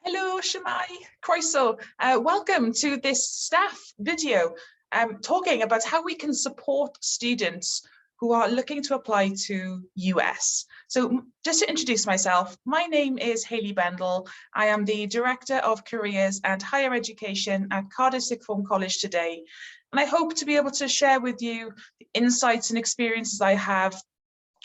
Hello, Shemai, Croeso. Welcome to this staff video talking about how we can support students who are looking to apply to US. So just to introduce myself, my name is Hayley Bendel. I am the Director of Careers and Higher Education at Cardiff Sixth Form College today. And I hope to be able to share with you the insights and experiences I have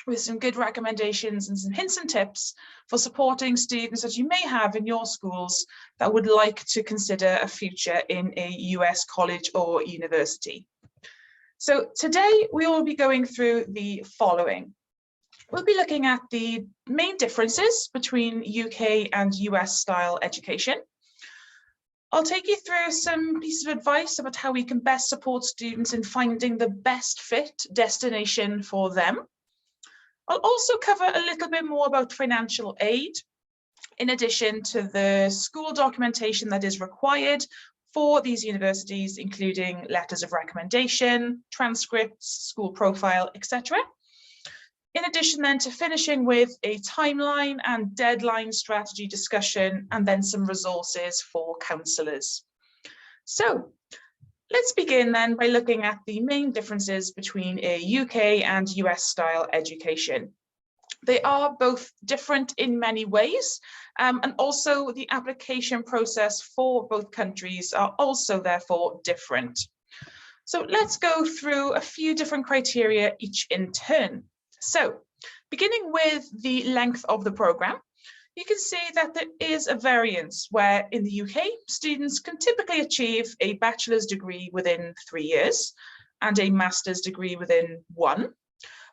with some good recommendations and some hints and tips for supporting students that you may have in your schools that would like to consider a future in a US college or university. So today we will be going through the following. We'll be looking at the main differences between UK and US style education. I'll take you through some pieces of advice about how we can best support students in finding the best fit destination for them. I'll also cover a little bit more about financial aid, in addition to the school documentation that is required for these universities, including letters of recommendation, transcripts, school profile, etc. In addition then to finishing with a timeline and deadline strategy discussion, and then some resources for counsellors. So let's begin then by looking at the main differences between a UK and US style education. They are both different in many ways, and also the application process for both countries are also therefore different. So let's go through a few different criteria each in turn. So beginning with the length of the program, you can see that there is a variance where in the UK, students can typically achieve a bachelor's degree within 3 years and a master's degree within 1.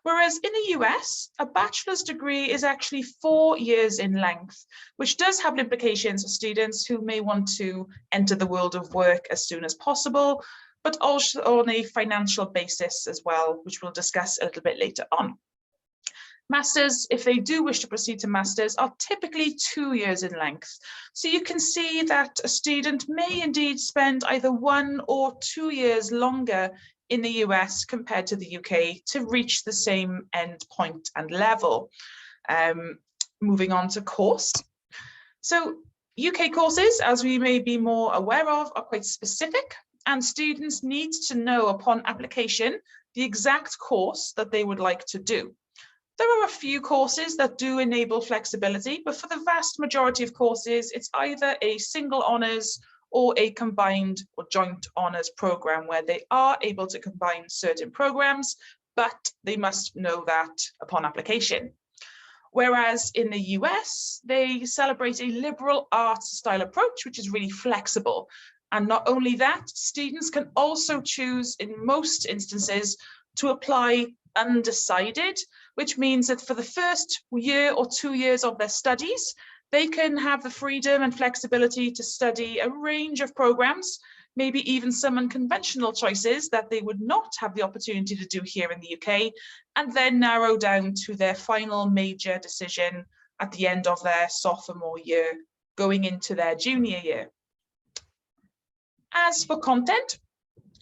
Whereas in the US, a bachelor's degree is actually 4 years in length, which does have implications for students who may want to enter the world of work as soon as possible, but also on a financial basis as well, which we'll discuss a little bit later on. Masters, if they do wish to proceed to masters, are typically 2 years in length. So you can see that a student may indeed spend either 1 or 2 years longer in the US compared to the UK to reach the same end point and level. Moving on to course. So UK courses, as we may be more aware of, are quite specific, and students need to know upon application the exact course that they would like to do. There are a few courses that do enable flexibility, but for the vast majority of courses, it's either a single honours or a combined or joint honours program where they are able to combine certain programs, but they must know that upon application. Whereas in the US, they celebrate a liberal arts style approach, which is really flexible. And not only that, students can also choose in most instances to apply undecided, which means that for the first year or 2 years of their studies, they can have the freedom and flexibility to study a range of programs, maybe even some unconventional choices that they would not have the opportunity to do here in the UK, and then narrow down to their final major decision at the end of their sophomore year, going into their junior year. As for content,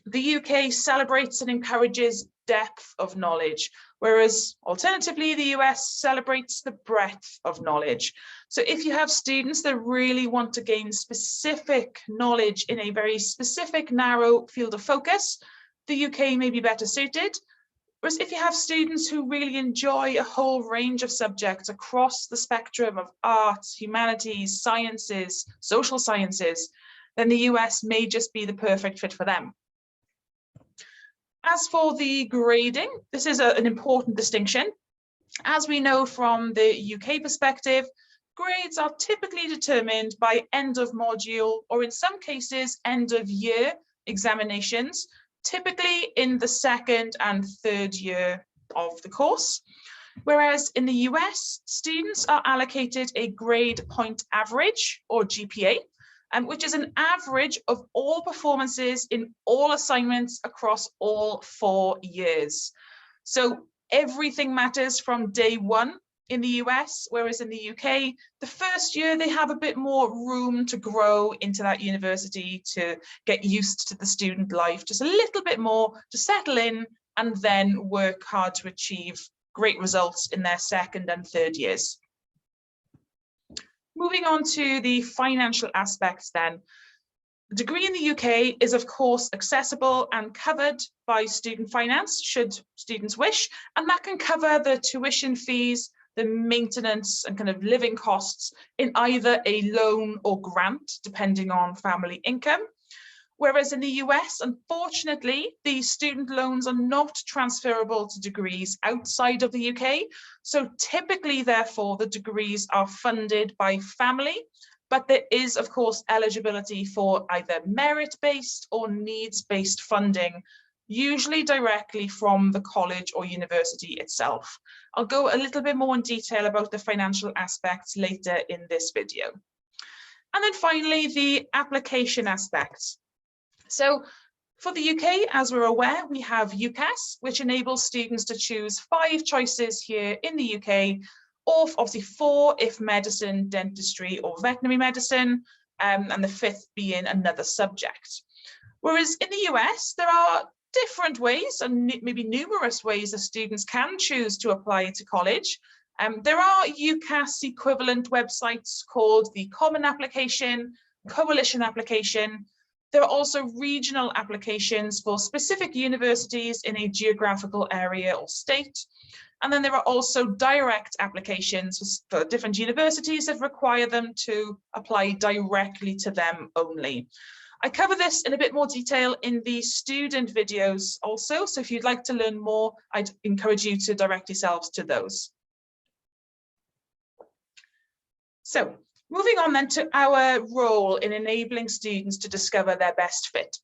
the UK celebrates and encourages depth of knowledge, whereas alternatively the US celebrates the breadth of knowledge. So if you have students that really want to gain specific knowledge in a very specific narrow field of focus, the UK may be better suited. Whereas if you have students who really enjoy a whole range of subjects across the spectrum of arts, humanities, sciences, social sciences, then the US may just be the perfect fit for them. As for the grading, this is an important distinction. As we know from the UK perspective, grades are typically determined by end of module, or in some cases, end of year examinations, typically in the 2nd and 3rd year of the course. Whereas in the US, students are allocated a grade point average, or GPA, which is an average of all performances in all assignments across all 4 years. So everything matters from day 1 in the US, whereas in the UK, the first year they have a bit more room to grow into that university, to get used to the student life, just a little bit more to settle in and then work hard to achieve great results in their 2nd and 3rd years. moving on to the financial aspects then. The degree in the UK is of course accessible and covered by student finance should students wish, and that can cover the tuition fees, the maintenance and kind of living costs in either a loan or grant, depending on family income. Whereas in the US, unfortunately, the student loans are not transferable to degrees outside of the UK. So typically, therefore, the degrees are funded by family, but there is, of course, eligibility for either merit-based or needs-based funding, usually directly from the college or university itself. I'll go a little bit more in detail about the financial aspects later in this video. And then finally, the application aspects. So for the UK, as we're aware, we have UCAS, which enables students to choose 5 choices here in the UK, or obviously 4 if medicine, dentistry, or veterinary medicine, and the 5th being another subject. Whereas in the US, there are different ways and maybe numerous ways that students can choose to apply to college. There are UCAS equivalent websites called the Common Application, Coalition Application. There are also regional applications for specific universities in a geographical area or state. And then there are also direct applications for different universities that require them to apply directly to them only. I cover this in a bit more detail in the student videos also, so if you'd like to learn more, I'd encourage you to direct yourselves to those. So, moving on then to our role in enabling students to discover their best fit.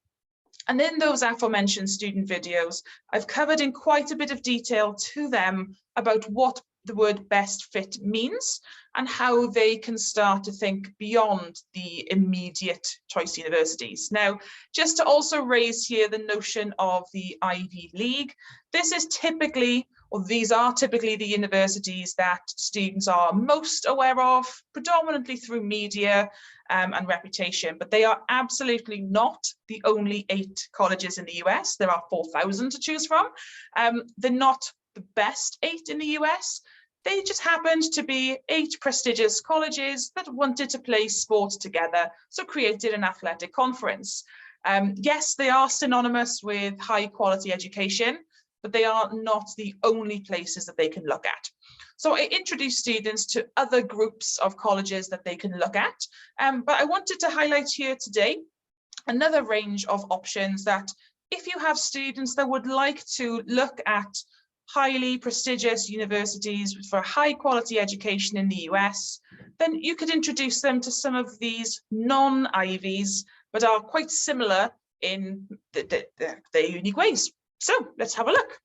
And in those aforementioned student videos, I've covered in quite a bit of detail to them about what the word best fit means and how they can start to think beyond the immediate choice universities. Now, just to also raise here the notion of the Ivy League, this is typically, or these are typically the universities that students are most aware of, predominantly through media and reputation, but they are absolutely not the only 8 colleges in the US. There are 4,000 to choose from. They're not the best 8 in the US. They just happened to be 8 prestigious colleges that wanted to play sport together, so created an athletic conference. Yes, they are synonymous with high quality education, but they are not the only places that they can look at. So I introduced students to other groups of colleges that they can look at, but I wanted to highlight here today another range of options that if you have students that would like to look at highly prestigious universities for high quality education in the US, then you could introduce them to some of these non-Ivies, but are quite similar in their unique ways. So let's have a look.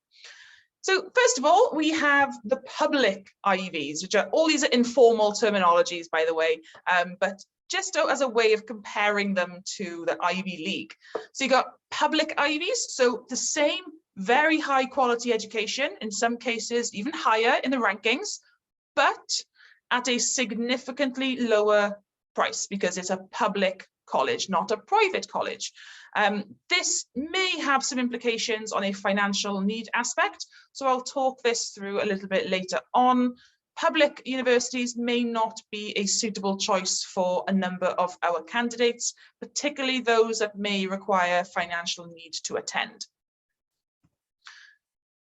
So first of all, we have the public Ivies, which are all these are informal terminologies, by the way, but just as a way of comparing them to the Ivy League. So you got public Ivies, so the same very high quality education, in some cases even higher in the rankings, but at a significantly lower price because it's a public college, not a private college. This may have some implications on a financial need aspect, so I'll talk this through a little bit later on. Public universities may not be a suitable choice for a number of our candidates, particularly those that may require financial need to attend.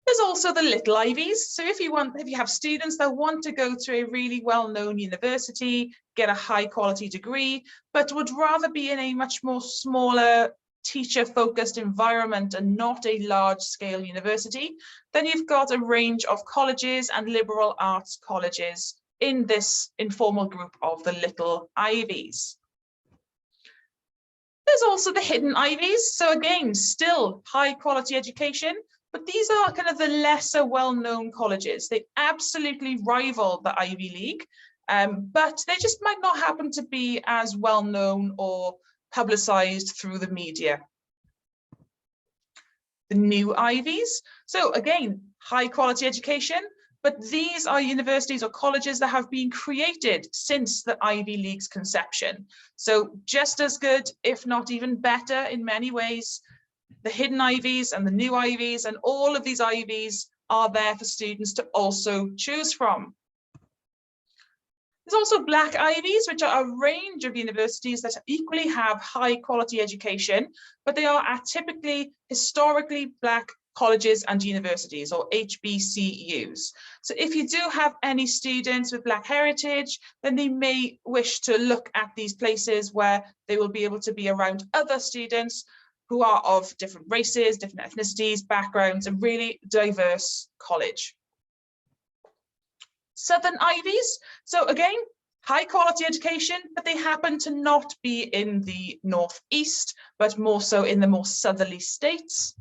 There's also the little Ivies. So if you have students that want to go to a really well-known university, get a high quality degree, but would rather be in a much more smaller teacher-focused environment and not a large-scale university, then you've got a range of colleges and liberal arts colleges in this informal group of the little Ivies. There's also the hidden Ivies. So again, still high quality education, but these are kind of the lesser well-known colleges. They absolutely rival the Ivy League, but they just might not happen to be as well-known or publicized through the media. The new Ivies. So again, high quality education, but these are universities or colleges that have been created since the Ivy League's conception. So just as good, if not even better in many ways. The hidden Ivies and the new Ivies and all of these Ivies are there for students to also choose from. There's also Black Ivies, which are a range of universities that equally have high quality education, but they are typically historically Black colleges and universities, or HBCUs. So if you do have any students with Black heritage, then they may wish to look at these places where they will be able to be around other students who are of different races, different ethnicities, backgrounds, a really diverse college. Southern Ivies, so again, high quality education, but they happen to not be in the northeast, but more so in the more southerly states.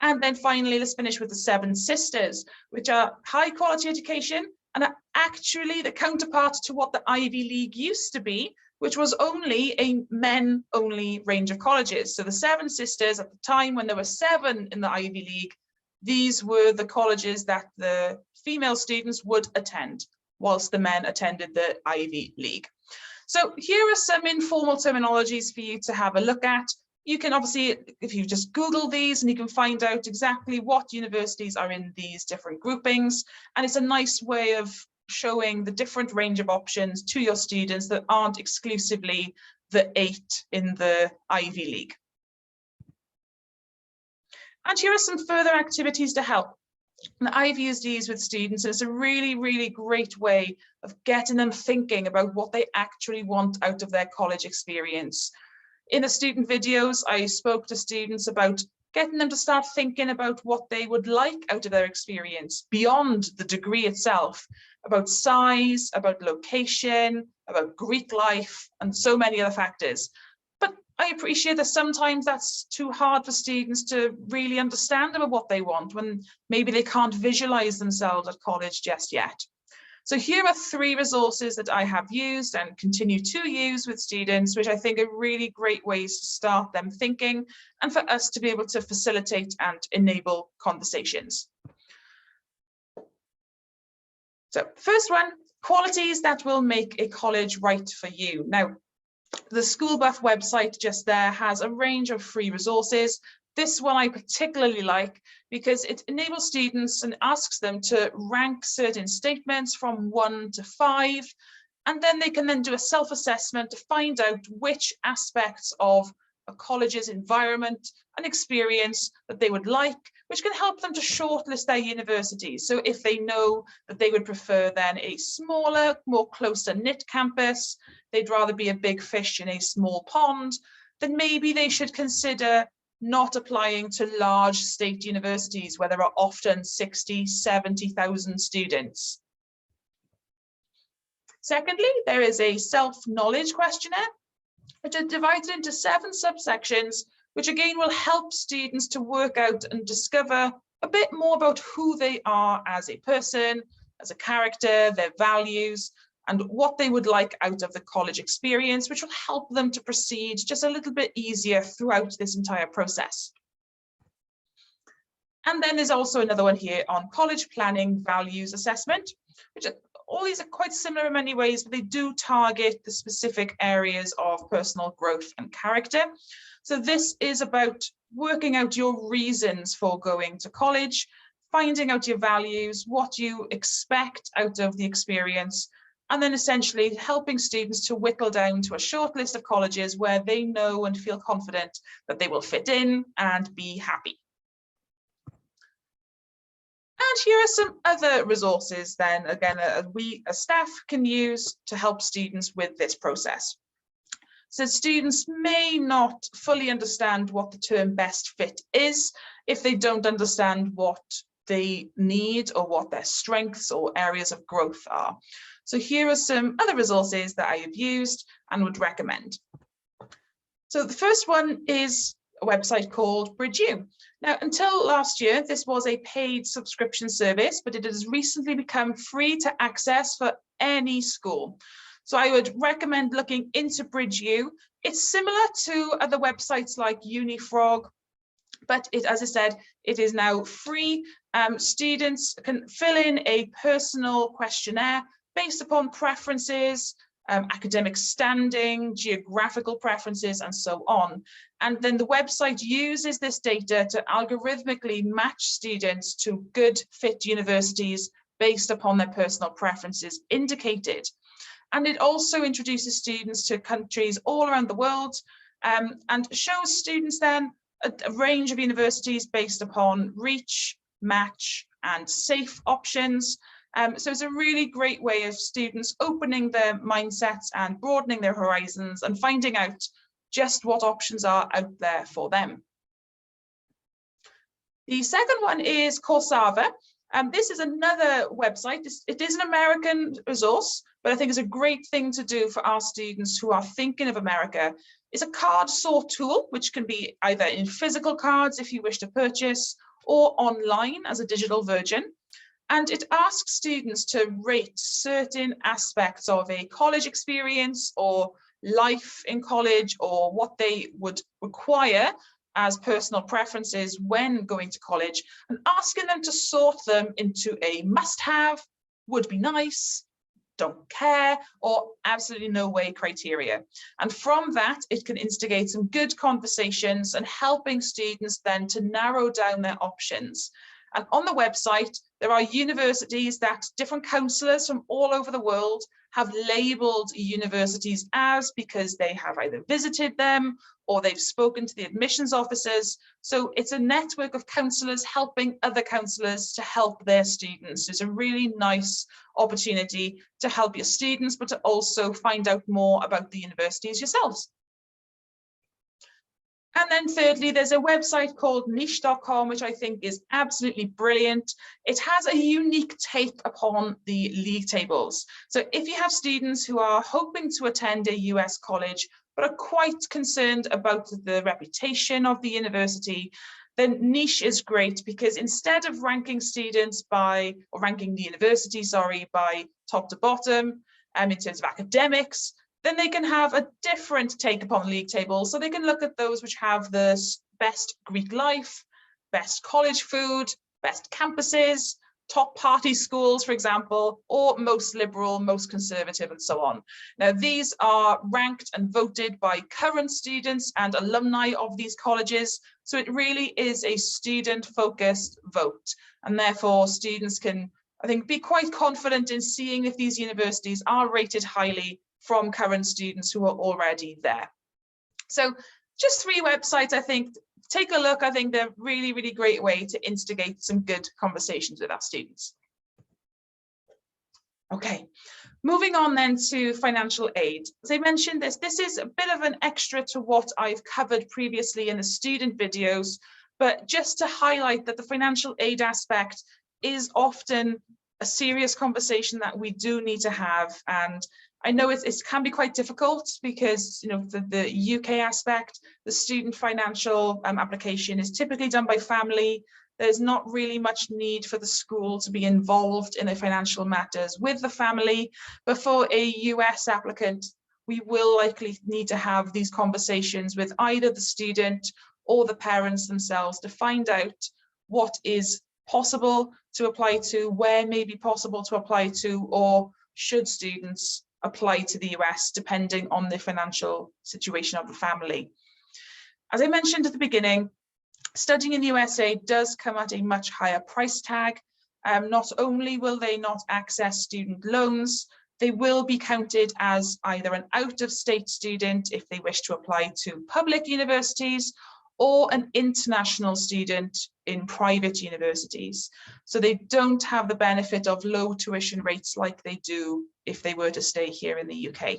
And then finally, let's finish with the Seven Sisters, which are high quality education and are actually the counterpart to what the Ivy League used to be, which was only a men-only range of colleges. So the Seven Sisters, at the time when there were 7 in the Ivy League, these were the colleges that the female students would attend, whilst the men attended the Ivy League. So here are some informal terminologies for you to have a look at. You can obviously, if you just Google these, and you can find out exactly what universities are in these different groupings. And it's a nice way of showing the different range of options to your students that aren't exclusively the 8 in the Ivy League. And here are some further activities to help. And I've used these with students, and it's a really, really great way of getting them thinking about what they actually want out of their college experience. In the student videos, I spoke to students about getting them to start thinking about what they would like out of their experience beyond the degree itself, about size, about location, about Greek life, and so many other factors. But I appreciate that sometimes that's too hard for students to really understand about what they want when maybe they can't visualize themselves at college just yet. So here are 3 resources that I have used and continue to use with students, which I think are really great ways to start them thinking and for us to be able to facilitate and enable conversations. So first one, qualities that will make a college right for you. Now, the School Buff website just there has a range of free resources. This one I particularly like because it enables students and asks them to rank certain statements from 1 to 5, and then they can then do a self-assessment to find out which aspects of a college's environment and experience that they would like, which can help them to shortlist their universities. So if they know that they would prefer then a smaller, more closer knit campus, they'd rather be a big fish in a small pond, then maybe they should consider not applying to large state universities where there are often 60, 70,000 students. Secondly, there is a self-knowledge questionnaire, which is divided into 7 subsections, which again will help students to work out and discover a bit more about who they are as a person, as a character, their values, and what they would like out of the college experience, which will help them to proceed just a little bit easier throughout this entire process. And then there's also another one here on college planning values assessment, which all these are quite similar in many ways, but they do target the specific areas of personal growth and character. So this is about working out your reasons for going to college, finding out your values, what you expect out of the experience, and then essentially helping students to whittle down to a short list of colleges where they know and feel confident that they will fit in and be happy. And here are some other resources then, again, we as staff can use to help students with this process. So students may not fully understand what the term best fit is if they don't understand what they need or what their strengths or areas of growth are. So here are some other resources that I have used and would recommend. So the first one is a website called BridgeU. Now, until last year, this was a paid subscription service, but it has recently become free to access for any school. So I would recommend looking into BridgeU. It's similar to other websites like Unifrog, but as I said, it is now free. Students can fill in a personal questionnaire based upon preferences, academic standing, geographical preferences, and so on. And then the website uses this data to algorithmically match students to good fit universities based upon their personal preferences indicated. And it also introduces students to countries all around the world, and shows students then a range of universities based upon reach, match, and safe options. So it's a really great way of students opening their mindsets and broadening their horizons and finding out just what options are out there for them. The second one is Coursera. This is another website. It is an American resource, but I think it's a great thing to do for our students who are thinking of America. It's a card sort tool, which can be either in physical cards if you wish to purchase, or online as a digital version. And it asks students to rate certain aspects of a college experience or life in college, or what they would require as personal preferences when going to college, and asking them to sort them into a must-have, would be nice, don't care, or absolutely no way criteria. And from that, it can instigate some good conversations and helping students then to narrow down their options. And on the website, there are universities that different counsellors from all over the world have labelled universities as, because they have either visited them or they've spoken to the admissions officers. So it's a network of counsellors helping other counsellors to help their students. It's a really nice opportunity to help your students, but to also find out more about the universities yourselves. And then thirdly, there's a website called niche.com, which I think is absolutely brilliant. It has a unique take upon the league tables. So if you have students who are hoping to attend a US college, but are quite concerned about the reputation of the university, then Niche is great, because instead of ranking students by, or ranking the university, sorry, by top to bottom, in terms of academics, then they can have a different take upon the league table. So they can look at those which have the best Greek life, best college food, best campuses, top party schools, for example, or most liberal, most conservative, and so on. Now, these are ranked and voted by current students and alumni of these colleges. So it really is a student-focused vote. And therefore, students can, I think, be quite confident in seeing if these universities are rated highly from current students who are already there. So just 3 websites, I think. Take a look. I think they're really, really great way to instigate some good conversations with our students. Okay, moving on then to financial aid. As I mentioned, this is a bit of an extra to what I've covered previously in the student videos, but just to highlight that the financial aid aspect is often a serious conversation that we do need to have. And I know it can be quite difficult because, you know, the UK aspect, the student financial application is typically done by family. There's not really much need for the school to be involved in the financial matters with the family. But for a US applicant, we will likely need to have these conversations with either the student or the parents themselves to find out what is possible to apply to, where may be possible to apply to, or should students apply to the US depending on the financial situation of the family. As I mentioned at the beginning, studying in the USA does come at a much higher price tag. Not only will they not access student loans, they will be counted as either an out-of-state student if they wish to apply to public universities, or an international student in private universities. So they don't have the benefit of low tuition rates like they do if they were to stay here in the UK.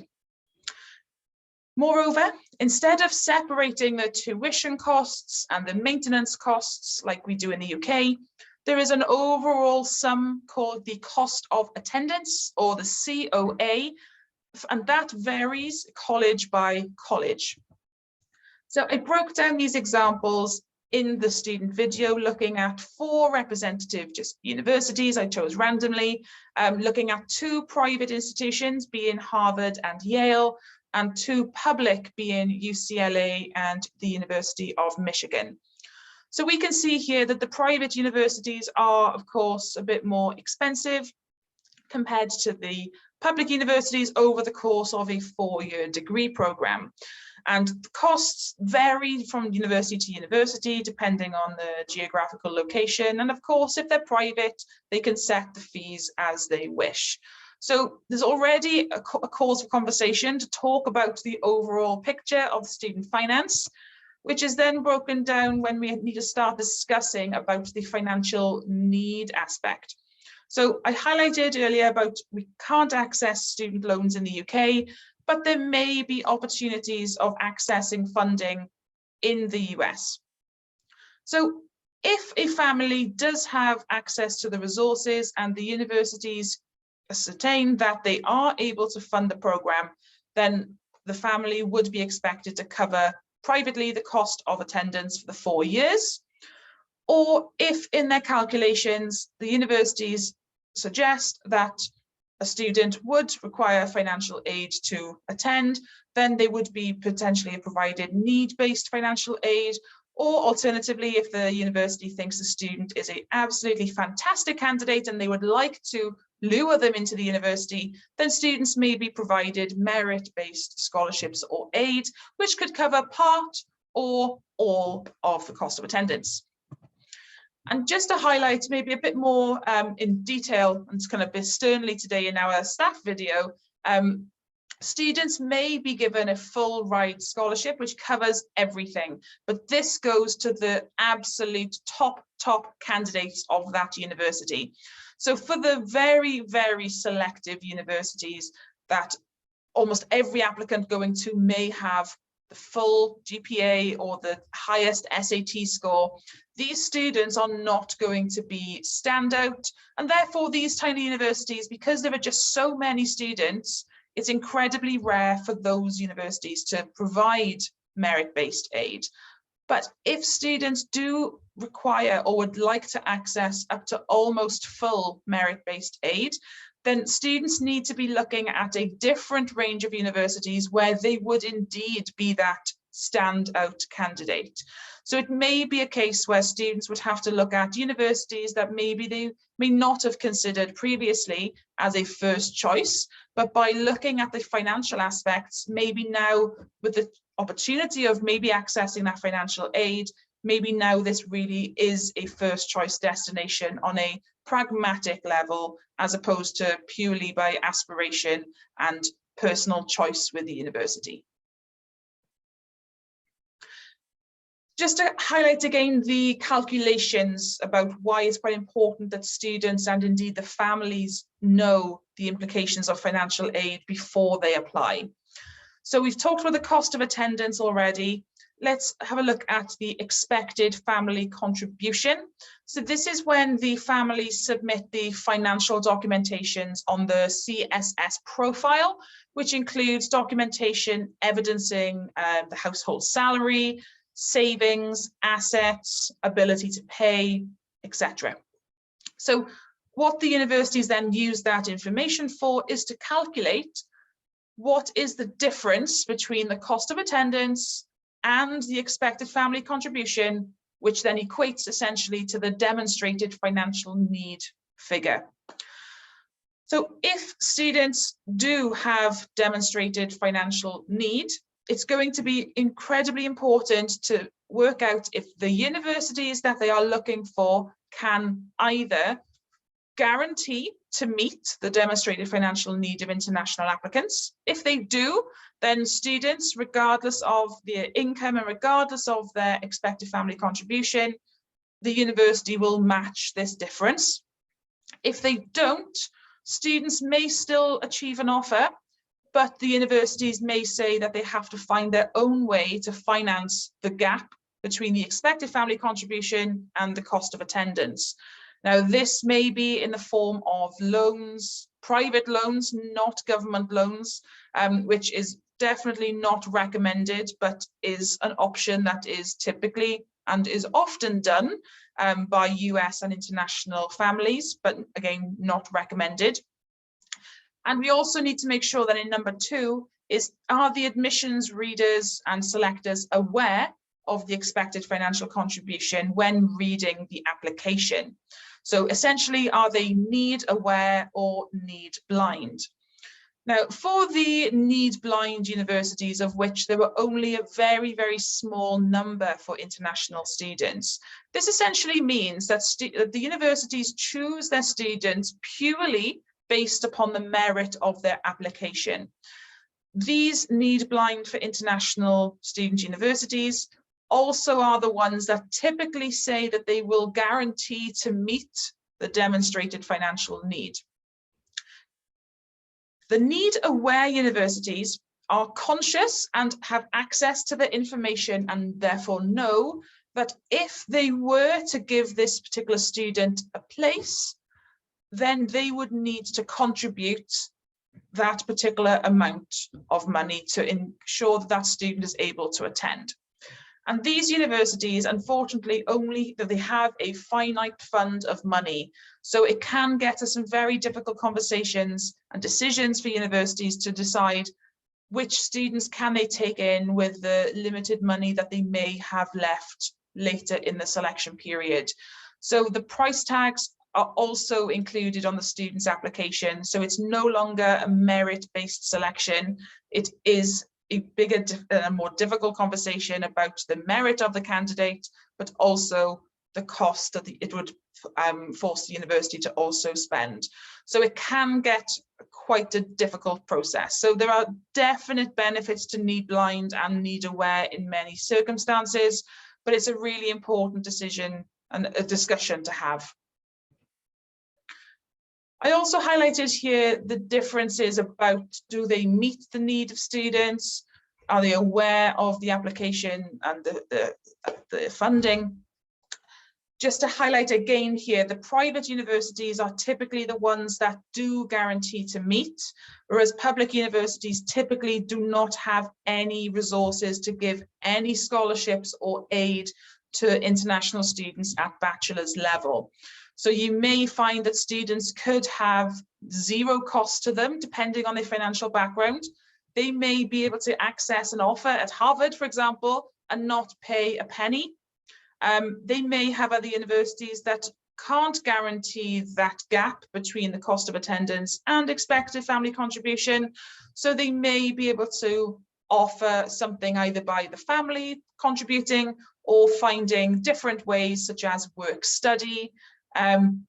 Moreover, instead of separating the tuition costs and the maintenance costs like we do in the UK, there is an overall sum called the cost of attendance, or the COA, and that varies college by college. So I broke down these examples in the student video, looking at 4 representative just universities I chose randomly, looking at 2 private institutions, being Harvard and Yale, and 2 public, being UCLA and the University of Michigan. So we can see here that the private universities are, of course, a bit more expensive compared to the public universities over the course of a 4-year degree program. And the costs vary from university to university, depending on the geographical location. And of course, if they're private, they can set the fees as they wish. So there's already a cause for conversation to talk about the overall picture of student finance, which is then broken down when we need to start discussing about the financial need aspect. So I highlighted earlier about we can't access student loans in the UK, but there may be opportunities of accessing funding in the US. So if a family does have access to the resources and the universities ascertain that they are able to fund the program, then the family would be expected to cover privately the cost of attendance for the 4 years. Or if in their calculations, the universities suggest that a student would require financial aid to attend, then they would be potentially provided need-based financial aid. Or alternatively, if the university thinks the student is an absolutely fantastic candidate and they would like to lure them into the university, then students may be provided merit-based scholarships or aid, which could cover part or all of the cost of attendance. And just to highlight maybe a bit more in detail, and kind of a bit sternly today in our staff video, students may be given a full ride scholarship, which covers everything, but this goes to the absolute top candidates of that university. So for the very, very selective universities that almost every applicant going to may have the full GPA or the highest SAT score, these students are not going to be standout. And therefore these tiny universities, because there are just so many students, it's incredibly rare for those universities to provide merit-based aid. But if students do require or would like to access up to almost full merit-based aid, then students need to be looking at a different range of universities where they would indeed be that standout candidate. So it may be a case where students would have to look at universities that maybe they may not have considered previously as a first choice, but by looking at the financial aspects, maybe now with the opportunity of maybe accessing that financial aid, maybe now this really is a first choice destination on a pragmatic level, as opposed to purely by aspiration and personal choice with the university. Just to highlight again the calculations about why it's quite important that students and indeed the families know the implications of financial aid before they apply. So we've talked about the cost of attendance already. Let's have a look at the expected family contribution. So this is when the families submit the financial documentations on the CSS profile, which includes documentation evidencing the household salary, savings, assets, ability to pay, etc. So what the universities then use that information for is to calculate what is the difference between the cost of attendance and the expected family contribution, which then equates essentially to the demonstrated financial need figure. So if students do have demonstrated financial need, it's going to be incredibly important to work out if the universities that they are looking for can either guarantee to meet the demonstrated financial need of international applicants. If they do, then students, regardless of their income and regardless of their expected family contribution, the university will match this difference. If they don't, students may still achieve an offer, but the universities may say that they have to find their own way to finance the gap between the expected family contribution and the cost of attendance. Now, this may be in the form of loans, private loans, not government loans, which is definitely not recommended, but is an option that is typically and is often done by US and international families, but again, not recommended. And we also need to make sure that in number 2 is, are the admissions readers and selectors aware of the expected financial contribution when reading the application? So essentially, are they need aware or need blind? Now, for the need-blind universities, of which there were only a very, very small number for international students, this essentially means that the universities choose their students purely based upon the merit of their application. These need-blind for international student universities also are the ones that typically say that they will guarantee to meet the demonstrated financial need. The need-aware universities are conscious and have access to the information, and therefore know that if they were to give this particular student a place, then they would need to contribute that particular amount of money to ensure that that student is able to attend. And these universities, unfortunately, they have a finite fund of money. So it can get to some very difficult conversations and decisions for universities to decide which students can they take in with the limited money that they may have left later in the selection period. So the price tags are also included on the student's application. So it's no longer a merit-based selection. It is a bigger, more difficult conversation about the merit of the candidate, but also the cost that it would force the university to also spend. So it can get quite a difficult process. So there are definite benefits to need-blind and need-aware in many circumstances, but it's a really important decision and a discussion to have. I also highlighted here the differences about, do they meet the need of students? Are they aware of the application and the funding? Just to highlight again here, the private universities are typically the ones that do guarantee to meet, whereas public universities typically do not have any resources to give any scholarships or aid to international students at bachelor's level. So you may find that students could have zero cost to them, depending on their financial background. They may be able to access an offer at Harvard, for example, and not pay a penny. They may have other universities that can't guarantee that gap between the cost of attendance and expected family contribution. So they may be able to offer something either by the family contributing or finding different ways, such as work study. And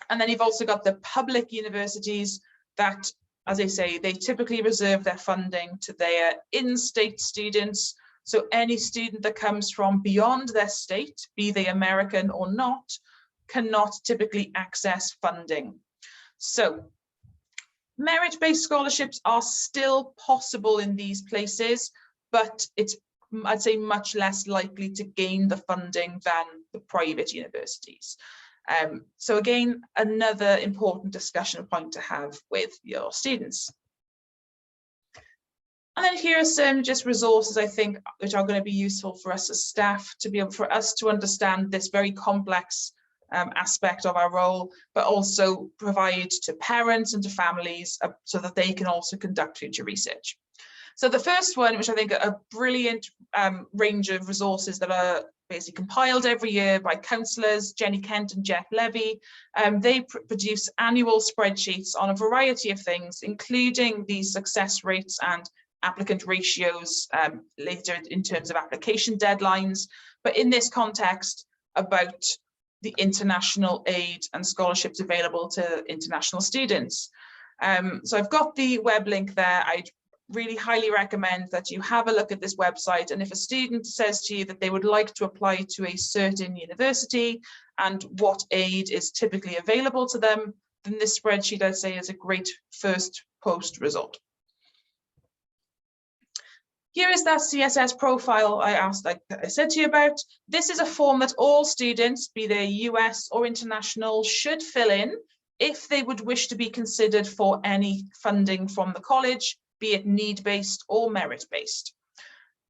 then you've also got the public universities that, as I say, they typically reserve their funding to their in-state students. So any student that comes from beyond their state, be they American or not, cannot typically access funding. So merit-based scholarships are still possible in these places, but it's, I'd say, much less likely to gain the funding than the private universities. So again, another important discussion point to have with your students. And then here are some just resources, I think, which are going to be useful for us as staff to be able for us to understand this very complex aspect of our role, but also provide to parents and to families so that they can also conduct future research. So the first one, which I think a brilliant range of resources that are basically compiled every year by counsellors, Jenny Kent and Jeff Levy. They produce annual spreadsheets on a variety of things, including these success rates and applicant ratios later in terms of application deadlines, but in this context about the international aid and scholarships available to international students. So I've got the web link there. I'd really highly recommend that you have a look at this website, and if a student says to you that they would like to apply to a certain university and what aid is typically available to them, then this spreadsheet, I'd say, is a great first post result. Here is that CSS profile I said to you about. This is a form that all students, be they US or international, should fill in if they would wish to be considered for any funding from the college, be it need-based or merit-based.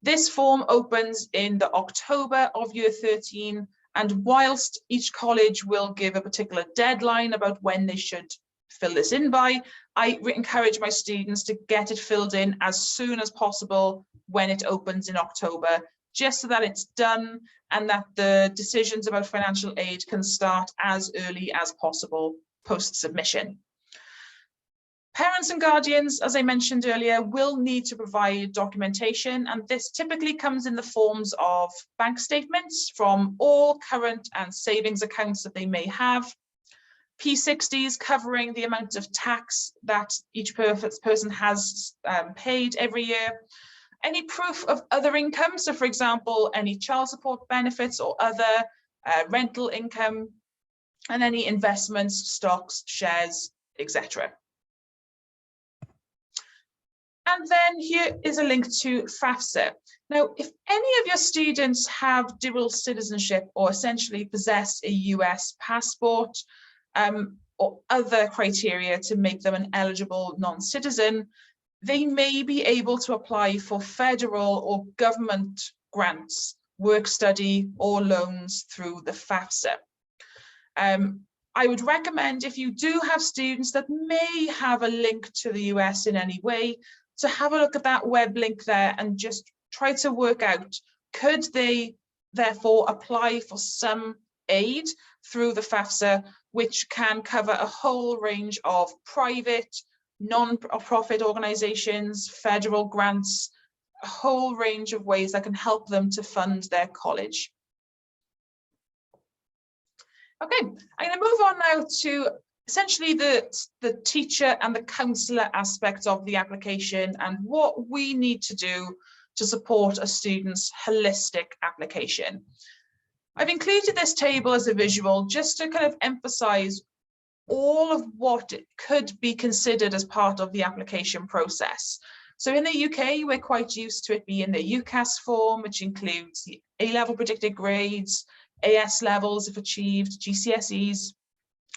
This form opens in the October of year 13, and whilst each college will give a particular deadline about when they should fill this in by, I encourage my students to get it filled in as soon as possible when it opens in October, just so that it's done and that the decisions about financial aid can start as early as possible post-submission. Parents and guardians, as I mentioned earlier, will need to provide documentation, and this typically comes in the forms of bank statements from all current and savings accounts that they may have, P60s covering the amount of tax that each person has paid every year, any proof of other income, so for example, any child support benefits or other rental income, and any investments, stocks, shares, etc. And then here is a link to FAFSA. Now, if any of your students have dual citizenship or essentially possess a US passport or other criteria to make them an eligible non-citizen, they may be able to apply for federal or government grants, work study, or loans through the FAFSA. I would recommend, if you do have students that may have a link to the US in any way, to have a look at that web link there and just try to work out, could they therefore apply for some aid through the FAFSA, which can cover a whole range of private, non-profit organizations, federal grants, a whole range of ways that can help them to fund their college. Okay, I'm going to move on now to essentially the teacher and the counsellor aspects of the application and what we need to do to support a student's holistic application. I've included this table as a visual just to kind of emphasize all of what could be considered as part of the application process. So in the UK, we're quite used to it being the UCAS form, which includes the A-level predicted grades, AS levels if achieved, GCSEs,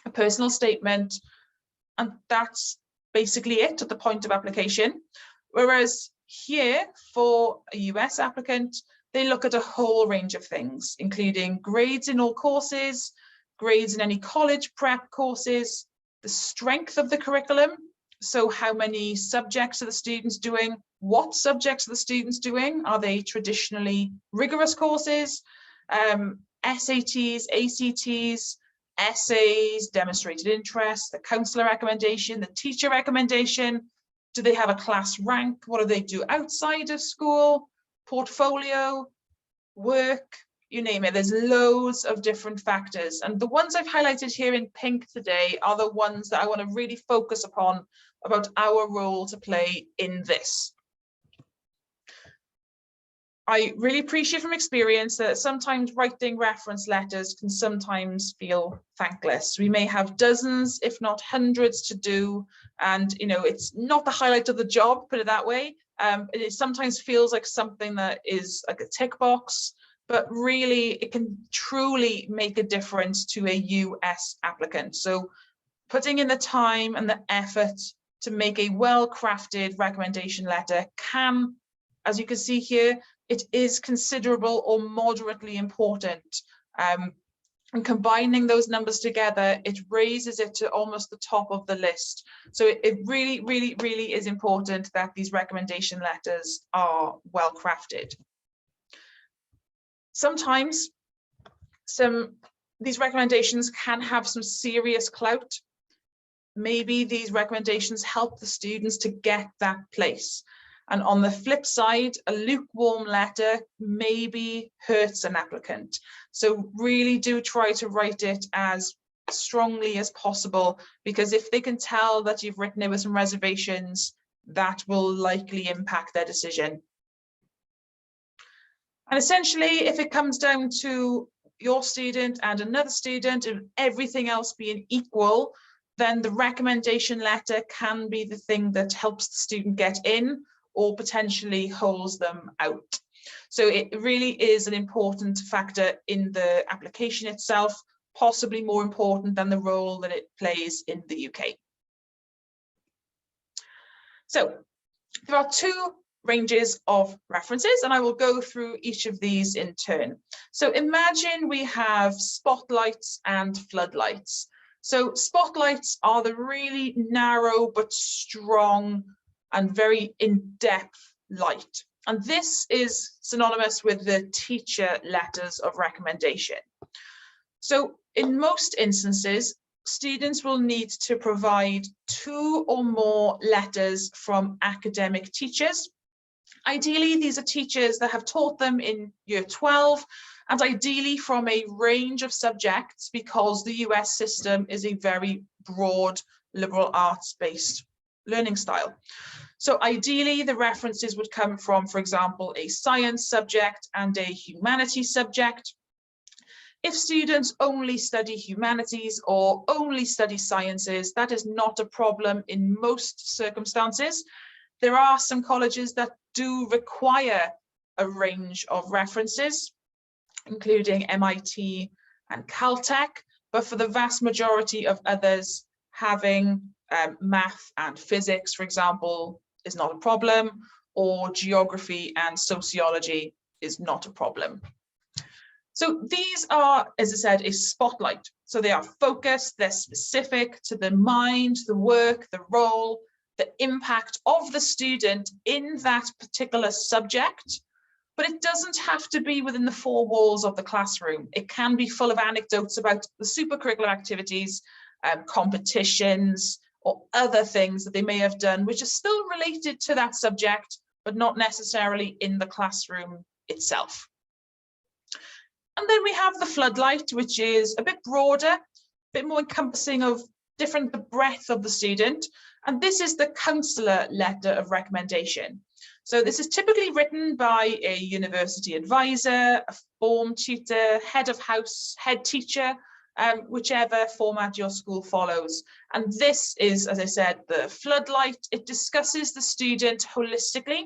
a personal statement, and that's basically it at the point of application. Whereas here, for a US applicant, they look at a whole range of things, including grades in all courses, grades in any college prep courses, the strength of the curriculum, so how many subjects are the students doing, what subjects are the students doing, are they traditionally rigorous courses, SATs, ACTs, essays, demonstrated interest, the counsellor recommendation, the teacher recommendation, do they have a class rank, what do they do outside of school, portfolio, work, you name it. There's loads of different factors, and the ones I've highlighted here in pink today are the ones that I want to really focus upon about our role to play in this. I really appreciate from experience that sometimes writing reference letters can sometimes feel thankless. We may have dozens, if not hundreds, to do, and it's not the highlight of the job, put it that way. It sometimes feels like something that is like a tick box, but really it can truly make a difference to a US applicant. So putting in the time and the effort to make a well-crafted recommendation letter can, as you can see here, it is considerable or moderately important. And combining those numbers together, it raises it to almost the top of the list. So it really, really, really is important that these recommendation letters are well crafted. Sometimes these recommendations can have some serious clout. Maybe these recommendations help the students to get that place. And on the flip side, a lukewarm letter maybe hurts an applicant. So really do try to write it as strongly as possible, because if they can tell that you've written it with some reservations, that will likely impact their decision. And essentially, if it comes down to your student and another student and everything else being equal, then the recommendation letter can be the thing that helps the student get in or potentially holds them out. So it really is an important factor in the application itself, possibly more important than the role that it plays in the UK. So there are two ranges of references, and I will go through each of these in turn. So imagine we have spotlights and floodlights. So spotlights are the really narrow but strong and very in-depth light. And this is synonymous with the teacher letters of recommendation. So in most instances, students will need to provide 2 or more letters from academic teachers. Ideally, these are teachers that have taught them in year 12, and ideally from a range of subjects, because the US system is a very broad liberal arts-based learning style. So ideally, the references would come from, for example, a science subject and a humanities subject. If students only study humanities or only study sciences, that is not a problem in most circumstances. There are some colleges that do require a range of references, including MIT and Caltech, but for the vast majority of others, having math and physics, for example, is not a problem, or geography and sociology is not a problem. So these are, as I said, a spotlight. So they are focused, they're specific to the mind, the work, the role, the impact of the student in that particular subject. But it doesn't have to be within the 4 walls of the classroom. It can be full of anecdotes about the supercurricular activities, competitions, or other things that they may have done, which are still related to that subject, but not necessarily in the classroom itself. And then we have the floodlight, which is a bit broader, a bit more encompassing of the breadth of the student. And this is the counsellor letter of recommendation. So this is typically written by a university advisor, a form tutor, head of house, head teacher, whichever format your school follows. And this is, as I said, the floodlight. It discusses the student holistically,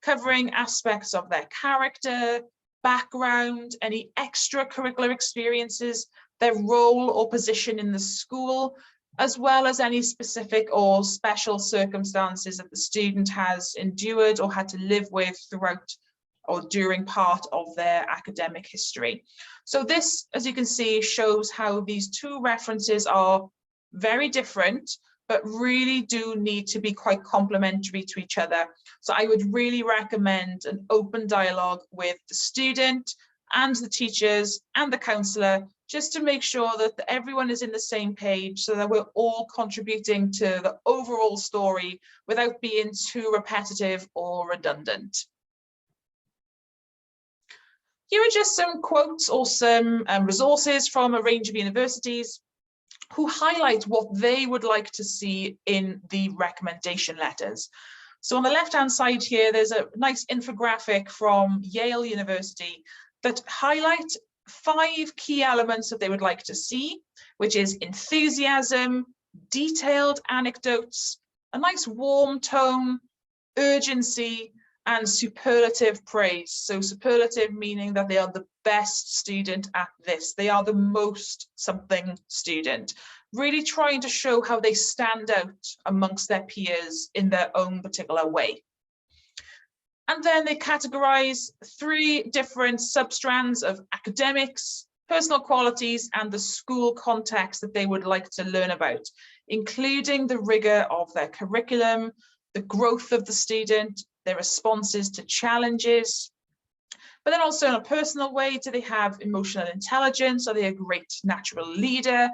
covering aspects of their character, background, any extracurricular experiences, their role or position in the school, as well as any specific or special circumstances that the student has endured or had to live with throughout or during part of their academic history. So this, as you can see, shows how these 2 references are very different, but really do need to be quite complementary to each other. So I would really recommend an open dialogue with the student and the teachers and the counsellor, just to make sure that everyone is in the same page, so that we're all contributing to the overall story without being too repetitive or redundant. Here are just some quotes or some resources from a range of universities who highlight what they would like to see in the recommendation letters. So on the left-hand side here, there's a nice infographic from Yale University that highlight 5 key elements that they would like to see, which is enthusiasm, detailed anecdotes, a nice warm tone, urgency, and superlative praise. So superlative meaning that they are the best student at this. They are the most something student, really trying to show how they stand out amongst their peers in their own particular way. And then they categorize 3 different substrands of academics, personal qualities, and the school context that they would like to learn about, including the rigor of their curriculum, the growth of the student, their responses to challenges. But then also in a personal way, do they have emotional intelligence? Are they a great natural leader?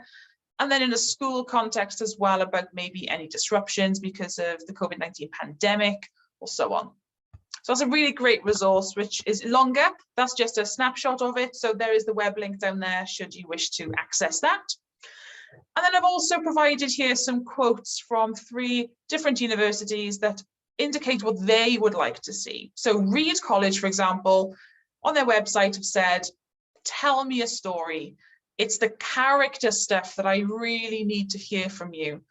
And then in a school context as well, about maybe any disruptions because of the COVID-19 pandemic or so on. So that's a really great resource, which is longer. That's just a snapshot of it. So there is the web link down there, should you wish to access that. And then I've also provided here some quotes from 3 different universities that indicate what they would like to see. So Reed College, for example, on their website have said, tell me a story. It's the character stuff that I really need to hear from you.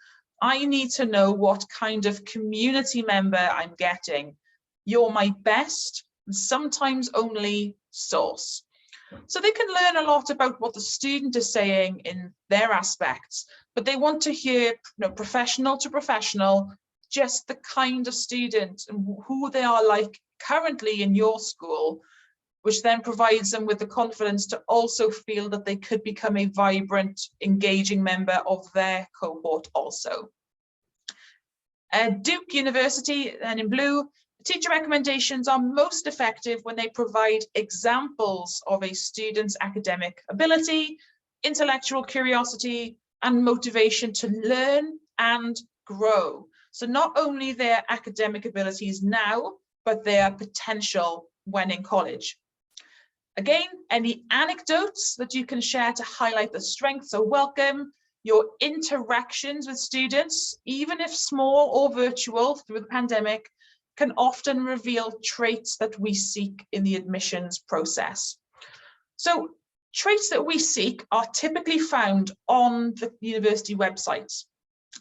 I need to know what kind of community member I'm getting. You're my best, and sometimes only source. So they can learn a lot about what the student is saying in their aspects, but they want to hear, professional to professional, just the kind of student and who they are like currently in your school, which then provides them with the confidence to also feel that they could become a vibrant, engaging member of their cohort also. Duke University, and in blue, teacher recommendations are most effective when they provide examples of a student's academic ability, intellectual curiosity, and motivation to learn and grow. So not only their academic abilities now, but their potential when in college. Again, any anecdotes that you can share to highlight the strengths are welcome. Your interactions with students, even if small or virtual through the pandemic, can often reveal traits that we seek in the admissions process. So traits that we seek are typically found on the university websites.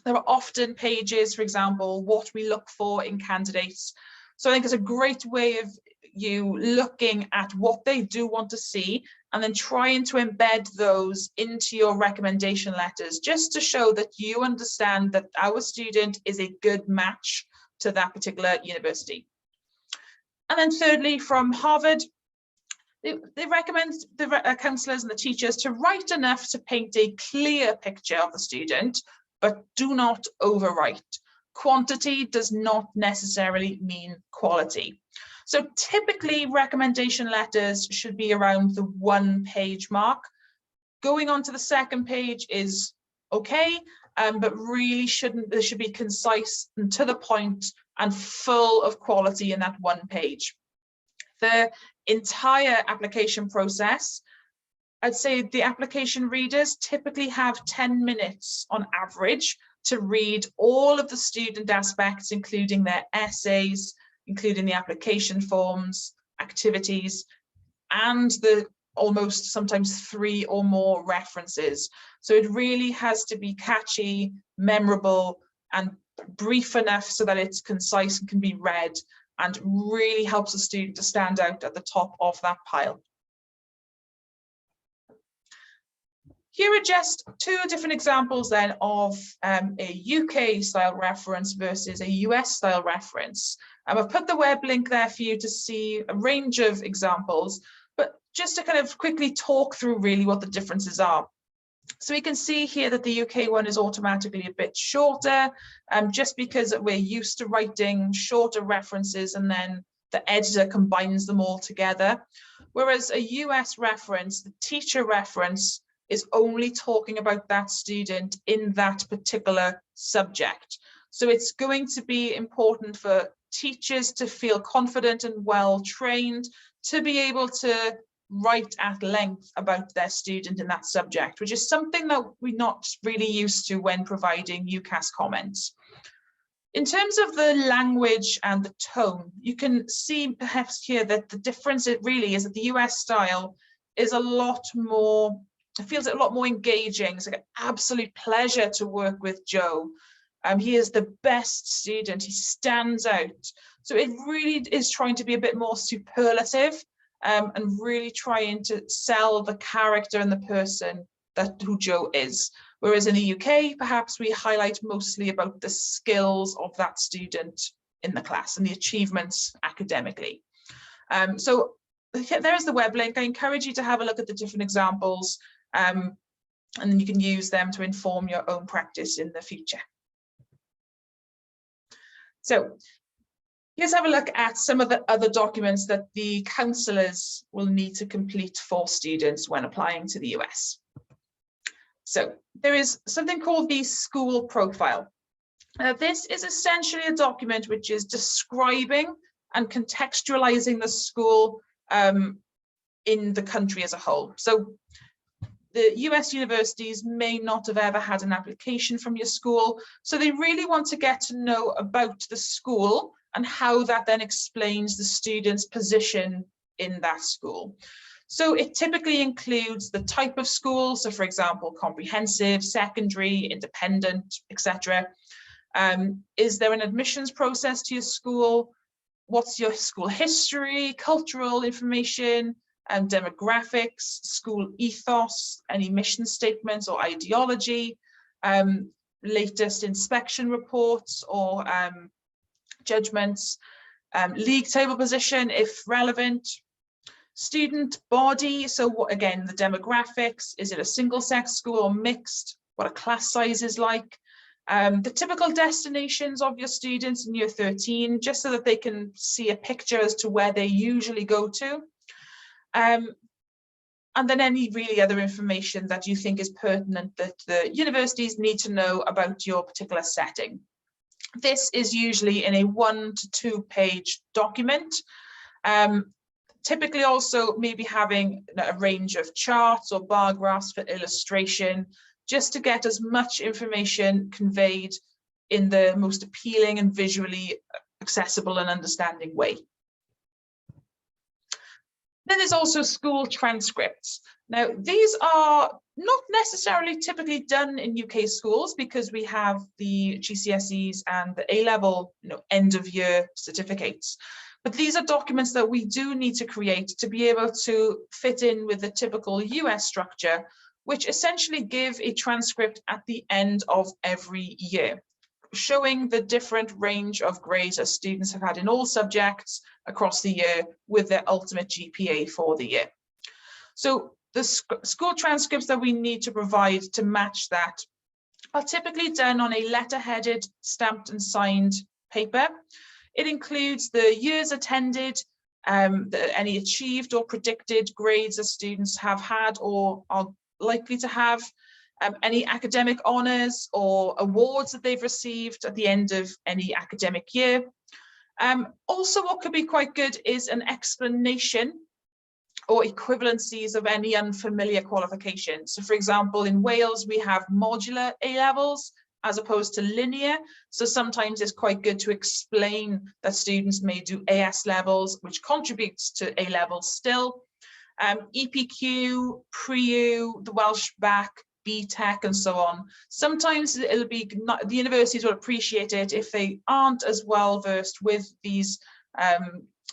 There are often pages, for example, what we look for in candidates. So I think it's a great way of you looking at what they do want to see and then trying to embed those into your recommendation letters, just to show that you understand that our student is a good match to that particular university. And then thirdly, from Harvard, they recommend the counsellors and the teachers to write enough to paint a clear picture of the student, but do not overwrite. Quantity does not necessarily mean quality. So typically recommendation letters should be around the 1-page mark. Going on to the second page is okay, but really they should be concise and to the point and full of quality in that 1 page. The entire application process, I'd say the application readers typically have 10 minutes on average to read all of the student aspects, including their essays, including the application forms, activities, and the almost sometimes 3 or more references. So it really has to be catchy, memorable, and brief enough so that it's concise and can be read, and really helps a student to stand out at the top of that pile. Here are just 2 different examples then of a UK style reference versus a US style reference. I've put the web link there for you to see a range of examples, but just to kind of quickly talk through really what the differences are. So we can see here that the UK one is automatically a bit shorter, just because we're used to writing shorter references and then the editor combines them all together. Whereas a US reference, the teacher reference, is only talking about that student in that particular subject. So it's going to be important for teachers to feel confident and well trained to be able to write at length about their student in that subject, which is something that we're not really used to when providing UCAS comments. In terms of the language and the tone, you can see perhaps here that the difference it really is that the US style is a lot more, it feels a lot more engaging. It's like an absolute pleasure to work with Joe. He is the best student, he stands out. So it really is trying to be a bit more superlative, and really trying to sell the character and the person who Joe is. Whereas in the UK, perhaps we highlight mostly about the skills of that student in the class and the achievements academically. So there's the web link. I encourage you to have a look at the different examples, and then you can use them to inform your own practice in the future. So let's have a look at some of the other documents that the counsellors will need to complete for students when applying to the US. So there is something called the school profile. This is essentially a document which is describing and contextualizing the school in the country as a whole. So the US universities may not have ever had an application from your school, so they really want to get to know about the school and how that then explains the student's position in that school. So it typically includes the type of school, so for example, comprehensive, secondary, independent, etc. Is there an admissions process to your school? What's your school history, cultural information, and demographics, school ethos, any mission statements or ideology, latest inspection reports or judgments, league table position if relevant, student body, so what, again, the demographics, is it a single-sex school or mixed, what a class size is like, the typical destinations of your students in year 13, just so that they can see a picture as to where they usually go to. and then any really other information that you think is pertinent that the universities need to know about your particular setting. This is usually in a 1 to 2 page document. Typically also maybe having a range of charts or bar graphs for illustration, just to get as much information conveyed in the most appealing and visually accessible and understanding way. Then there's also school transcripts. Now, these are not necessarily typically done in UK schools because we have the GCSEs and the A-level, end of year certificates. But these are documents that we do need to create to be able to fit in with the typical US structure, which essentially give a transcript at the end of every year, showing the different range of grades that students have had in all subjects across the year with their ultimate GPA for the year. So the school transcripts that we need to provide to match that are typically done on a letter-headed, stamped and signed paper. It includes the years attended, any achieved or predicted grades that students have had or are likely to have, any academic honours or awards that they've received at the end of any academic year. Also, what could be quite good is an explanation or equivalencies of any unfamiliar qualifications. So for example, in Wales, we have modular A-levels as opposed to linear. So sometimes it's quite good to explain that students may do AS levels, which contributes to A-levels still. EPQ, PREU, the Welsh BAC, BTEC and so on. Sometimes it'll be the universities will appreciate it if they aren't as well versed with these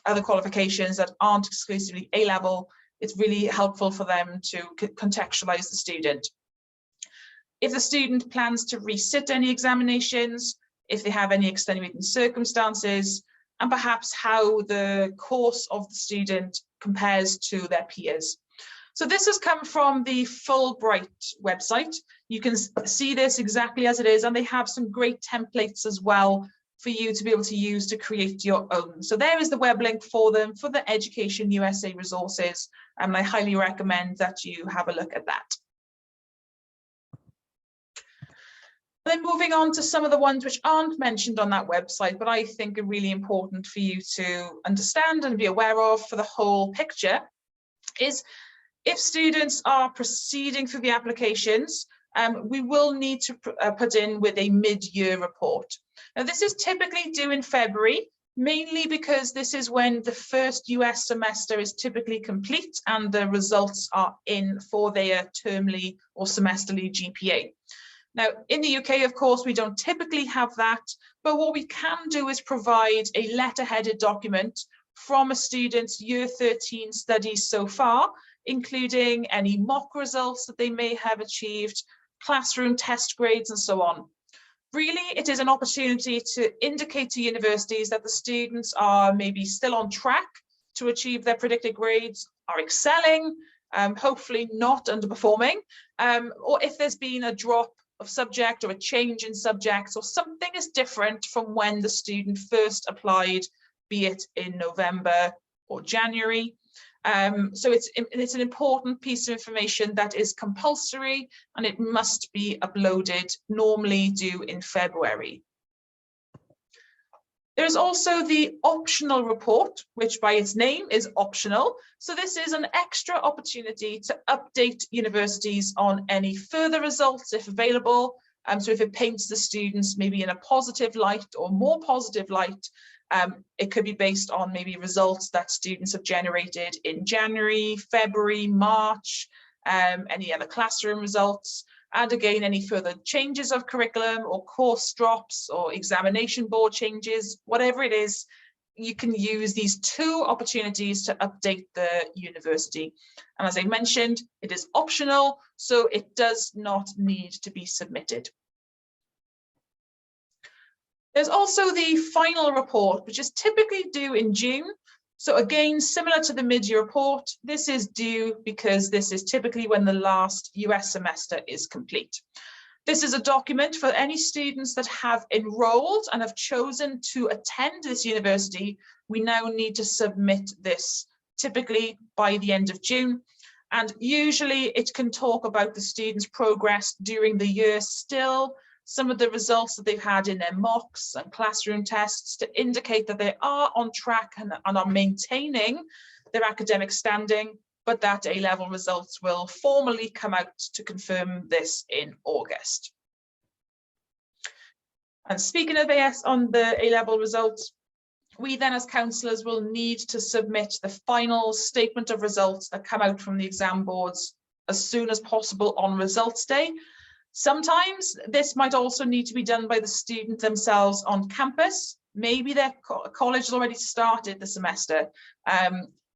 other qualifications that aren't exclusively A-level. It's really helpful for them to contextualize the student. If the student plans to resit any examinations, if they have any extenuating circumstances, and perhaps how the course of the student compares to their peers. So this has come from the Fulbright website. You can see this exactly as it is, and they have some great templates as well for you to be able to use to create your own. So there is the web link for them, for the Education USA resources, and I highly recommend that you have a look at that. Then moving on to some of the ones which aren't mentioned on that website, but I think are really important for you to understand and be aware of for the whole picture, is if students are proceeding through the applications, we will need to put in with a mid-year report. Now, this is typically due in February, mainly because this is when the first US semester is typically complete and the results are in for their termly or semesterly GPA. Now, in the UK, of course, we don't typically have that, but what we can do is provide a letter-headed document from a student's year 13 studies so far, including any mock results that they may have achieved, classroom test grades, and so on. Really, it is an opportunity to indicate to universities that the students are maybe still on track to achieve their predicted grades, are excelling, hopefully not underperforming, or if there's been a drop of subject or a change in subjects or something is different from when the student first applied, be it in November or January. So it's an important piece of information that is compulsory and it must be uploaded, normally due in February. There's also the optional report, which by its name is optional. So this is an extra opportunity to update universities on any further results if available. So if it paints the students maybe in a positive light or more positive light, it could be based on maybe results that students have generated in January, February, March, any other classroom results. And again, any further changes of curriculum or course drops or examination board changes, whatever it is, you can use these two opportunities to update the university. And as I mentioned, it is optional, so it does not need to be submitted. There's also the final report, which is typically due in June. So again, similar to the mid-year report, this is due because this is typically when the last US semester is complete. This is a document for any students that have enrolled and have chosen to attend this university. We now need to submit this typically by the end of June. And usually it can talk about the students' progress during the year still, some of the results that they've had in their mocks and classroom tests to indicate that they are on track and are maintaining their academic standing, but that A-level results will formally come out to confirm this in August. And speaking of AS on the A-level results, we then as counsellors will need to submit the final statement of results that come out from the exam boards as soon as possible on results day. Sometimes this might also need to be done by the student themselves on campus. Maybe their college has already started the semester.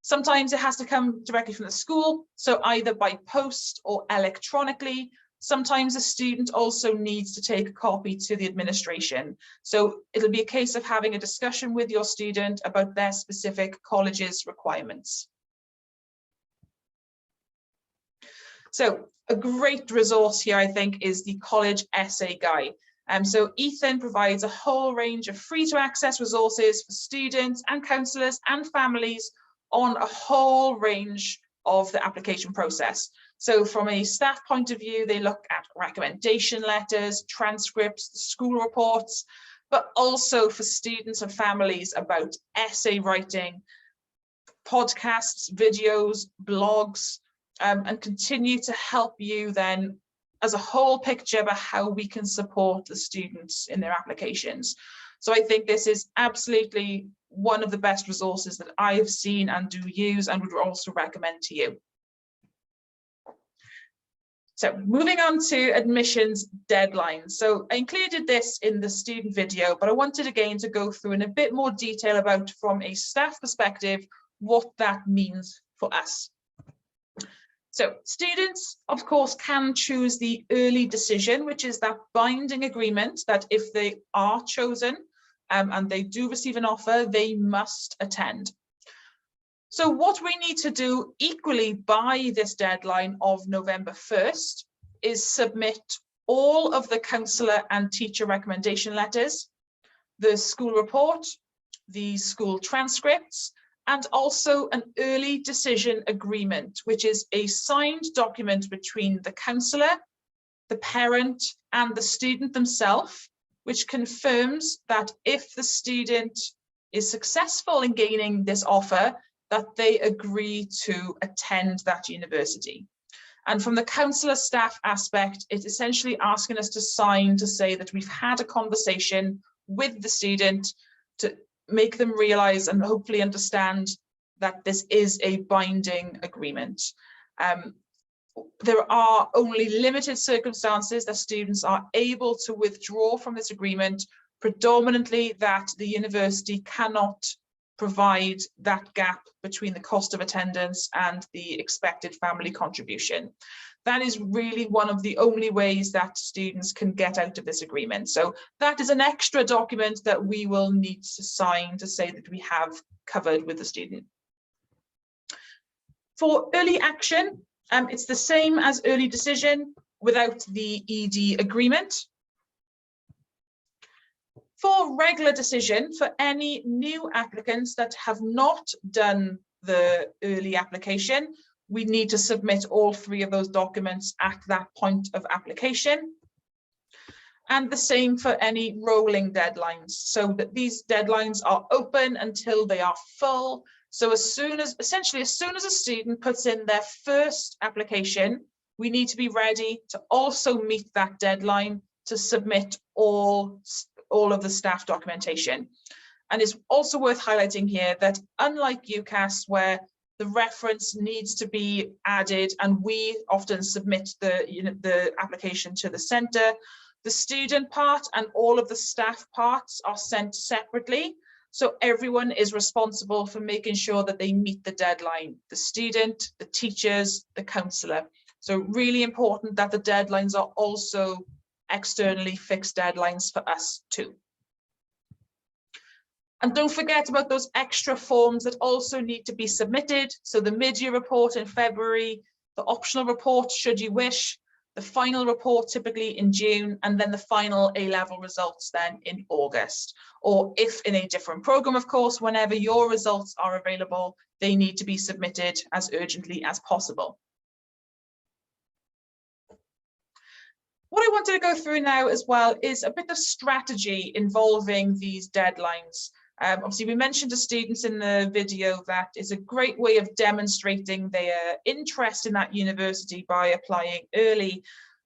Sometimes it has to come directly from the school, so either by post or electronically. Sometimes a student also needs to take a copy to the administration. So it'll be a case of having a discussion with your student about their specific college's requirements. So a great resource here, I think, is the College Essay Guide. So Ethan provides a whole range of free to access resources for students and counsellors and families on a whole range of the application process. So from a staff point of view, they look at recommendation letters, transcripts, school reports, but also for students and families about essay writing, podcasts, videos, blogs, and continue to help you then as a whole picture about how we can support the students in their applications. So I think this is absolutely one of the best resources that I have seen and do use and would also recommend to you. So moving on to admissions deadlines. So I included this in the student video, but I wanted again to go through in a bit more detail about, from a staff perspective, what that means for us. So students, of course, can choose the early decision, which is that binding agreement that if they are chosen and they do receive an offer, they must attend. So what we need to do equally by this deadline of November 1st is submit all of the counsellor and teacher recommendation letters, the school report, the school transcripts, and also an early decision agreement, which is a signed document between the counsellor, the parent, and the student themselves, which confirms that if the student is successful in gaining this offer, that they agree to attend that university. And from the counsellor staff aspect, it's essentially asking us to sign to say that we've had a conversation with the student to make them realise and hopefully understand that this is a binding agreement. There are only limited circumstances that students are able to withdraw from this agreement, predominantly that the university cannot provide that gap between the cost of attendance and the expected family contribution. That is really one of the only ways that students can get out of this agreement. So that is an extra document that we will need to sign to say that we have covered with the student. For early action, it's the same as early decision without the ED agreement. For regular decision, for any new applicants that have not done the early application, we need to submit all three of those documents at that point of application. And the same for any rolling deadlines, so that these deadlines are open until they are full. So essentially as soon as a student puts in their first application, we need to be ready to also meet that deadline to submit all of the staff documentation. And it's also worth highlighting here that unlike UCAS, where the reference needs to be added and we often submit the application to the centre, the student part and all of the staff parts are sent separately. So everyone is responsible for making sure that they meet the deadline, the student, the teachers, the counsellor. So really important that the deadlines are also externally fixed deadlines for us too. And don't forget about those extra forms that also need to be submitted. So the mid-year report in February, the optional report should you wish, the final report typically in June, and then the final A-level results then in August. Or if in a different programme, of course, whenever your results are available, they need to be submitted as urgently as possible. What I wanted to go through now as well is a bit of strategy involving these deadlines. Obviously, we mentioned to students in the video that is a great way of demonstrating their interest in that university by applying early.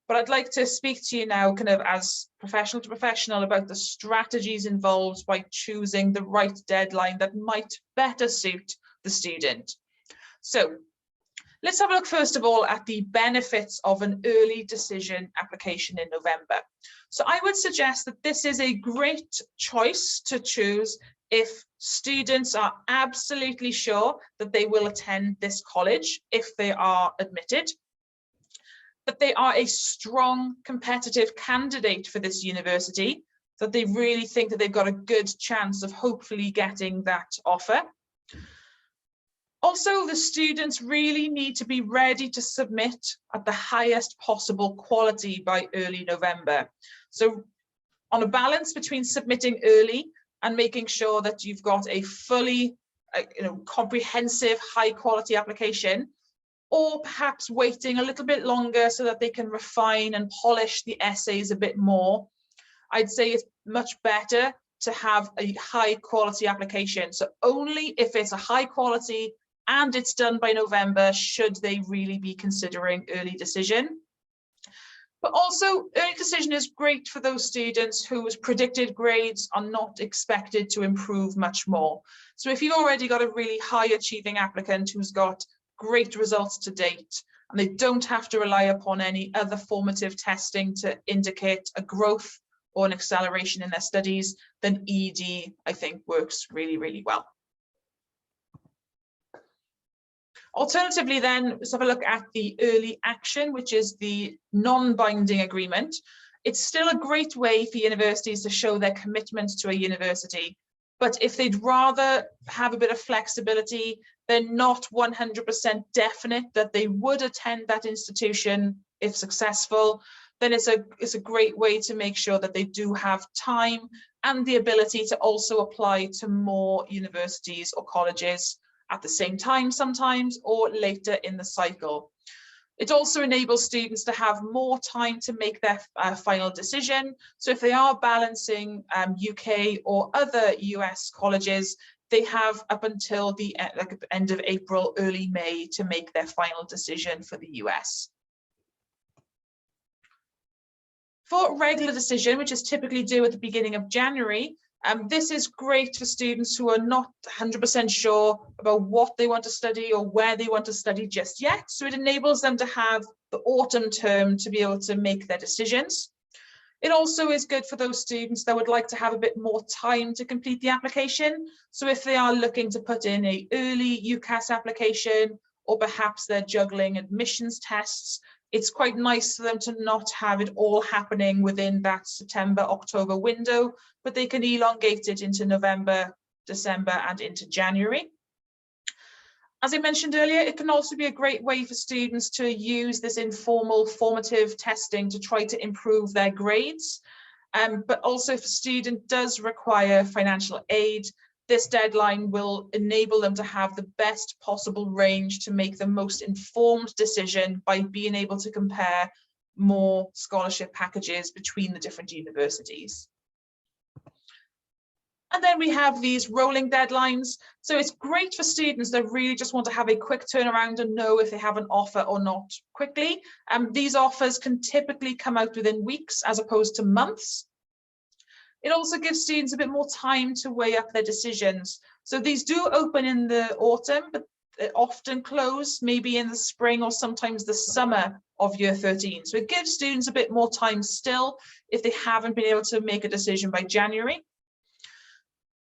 But I'd like to speak to you now kind of as professional to professional about the strategies involved by choosing the right deadline that might better suit the student. So let's have a look first of all at the benefits of an early decision application in November. So I would suggest that this is a great choice to choose if students are absolutely sure that they will attend this college if they are admitted, that they are a strong competitive candidate for this university, that they really think that they've got a good chance of hopefully getting that offer. Also, the students really need to be ready to submit at the highest possible quality by early November. So on a balance between submitting early and making sure that you've got a fully comprehensive, high quality application, or perhaps waiting a little bit longer so that they can refine and polish the essays a bit more. I'd say it's much better to have a high quality application. So only if it's a high quality and it's done by November should they really be considering early decision. But also, early decision is great for those students whose predicted grades are not expected to improve much more. So if you've already got a really high achieving applicant who's got great results to date, and they don't have to rely upon any other formative testing to indicate a growth or an acceleration in their studies, then ED, I think, works really, really well. Alternatively, then, let's have a look at the early action, which is the non-binding agreement. It's still a great way for universities to show their commitment to a university. But if they'd rather have a bit of flexibility, they're not 100% definite that they would attend that institution if successful, then it's a great way to make sure that they do have time and the ability to also apply to more universities or colleges at the same time sometimes, or later in the cycle. It also enables students to have more time to make their final decision. So if they are balancing UK or other US colleges, they have up until the end of April, early May to make their final decision for the US. For regular decision, which is typically due at the beginning of January, this is great for students who are not 100% sure about what they want to study or where they want to study just yet. So it enables them to have the autumn term to be able to make their decisions. It also is good for those students that would like to have a bit more time to complete the application. So if they are looking to put in an early UCAS application, or perhaps they're juggling admissions tests, it's quite nice for them to not have it all happening within that September-October window, but they can elongate it into November, December, and into January. As I mentioned earlier, it can also be a great way for students to use this informal formative testing to try to improve their grades. But also if a student does require financial aid, this deadline will enable them to have the best possible range to make the most informed decision by being able to compare more scholarship packages between the different universities. And then we have these rolling deadlines. So it's great for students that really just want to have a quick turnaround and know if they have an offer or not quickly. These offers can typically come out within weeks as opposed to months. It also gives students a bit more time to weigh up their decisions. So these do open in the autumn, but they often close maybe in the spring or sometimes the summer of year 13. So it gives students a bit more time still if they haven't been able to make a decision by January.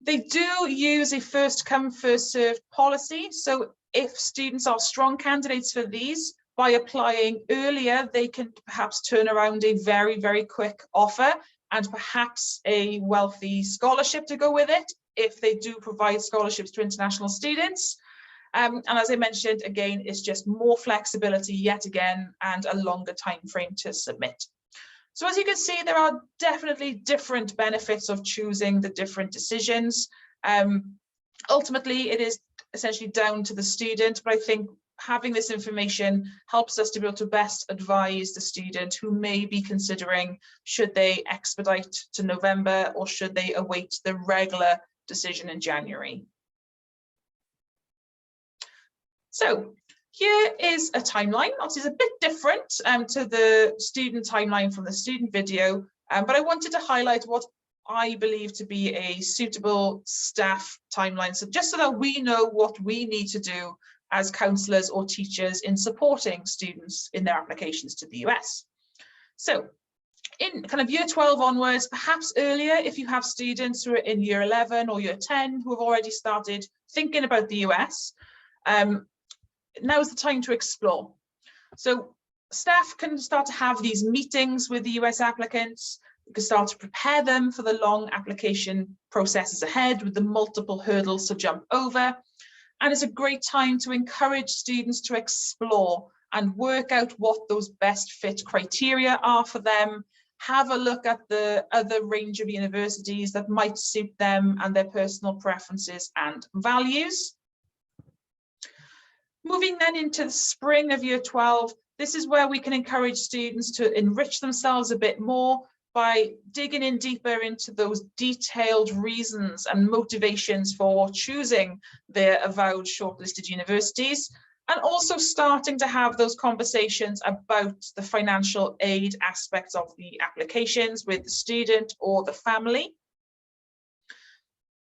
They do use a first come, first served policy. So if students are strong candidates for these, by applying earlier, they can perhaps turn around a very, very quick offer and perhaps a wealthy scholarship to go with it, if they do provide scholarships to international students. And as I mentioned, again, it's just more flexibility yet again, and a longer time frame to submit. So as you can see, there are definitely different benefits of choosing the different decisions. Ultimately, it is essentially down to the student, but I think having this information helps us to be able to best advise the student who may be considering, should they expedite to November or should they await the regular decision in January. So here is a timeline. Obviously, it's a bit different to the student timeline from the student video, but I wanted to highlight what I believe to be a suitable staff timeline. So just so that we know what we need to do as counsellors or teachers in supporting students in their applications to the US. So in kind of year 12 onwards, perhaps earlier, if you have students who are in year 11 or year 10 who have already started thinking about the US, now's the time to explore. So staff can start to have these meetings with the US applicants. You can start to prepare them for the long application processes ahead with the multiple hurdles to jump over. And it's a great time to encourage students to explore and work out what those best fit criteria are for them. Have a look at the other range of universities that might suit them and their personal preferences and values. Moving then into the spring of year 12, this is where we can encourage students to enrich themselves a bit more by digging in deeper into those detailed reasons and motivations for choosing their avowed shortlisted universities, and also starting to have those conversations about the financial aid aspects of the applications with the student or the family.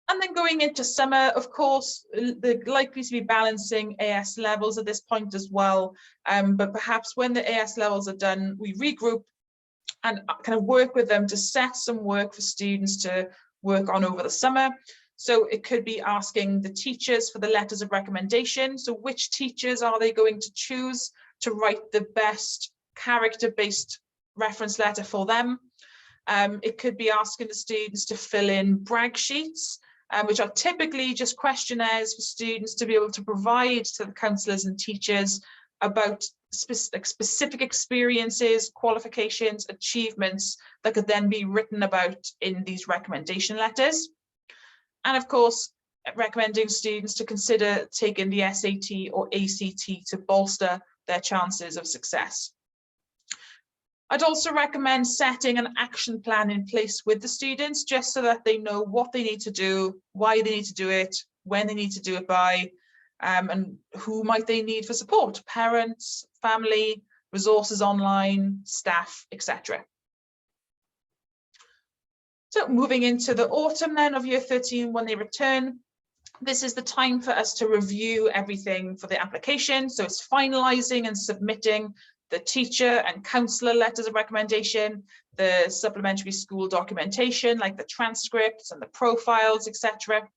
And then going into summer, of course, they're likely to be balancing AS levels at this point as well. But perhaps when the AS levels are done, we regroup and kind of work with them to set some work for students to work on over the summer. So it could be asking the teachers for the letters of recommendation. So which teachers are they going to choose to write the best character-based reference letter for them? It could be asking the students to fill in brag sheets, which are typically just questionnaires for students to be able to provide to the counsellors and teachers about specific experiences, qualifications, achievements that could then be written about in these recommendation letters. And of course, recommending students to consider taking the SAT or ACT to bolster their chances of success. I'd also recommend setting an action plan in place with the students, just so that they know what they need to do, why they need to do it, when they need to do it by, and who might they need for support: parents, family, resources online, staff, etc. So moving into the autumn then of year 13, when they return, this is the time for us to review everything for the application. So it's finalising and submitting the teacher and counsellor letters of recommendation, the supplementary school documentation like the transcripts and the profiles, etc.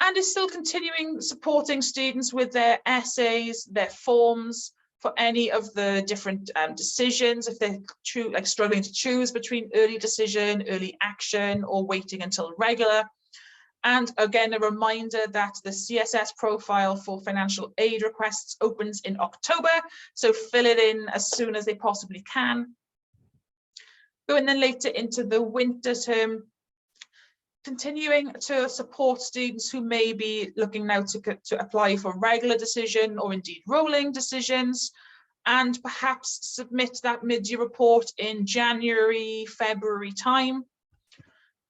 And is still continuing supporting students with their essays, their forms, for any of the different decisions, if they're struggling to choose between early decision, early action, or waiting until regular. And again, a reminder that the CSS profile for financial aid requests opens in October, so fill it in as soon as they possibly can. Going then later into the winter term, continuing to support students who may be looking now to apply for regular decision or indeed rolling decisions, and perhaps submit that mid-year report in January, February time.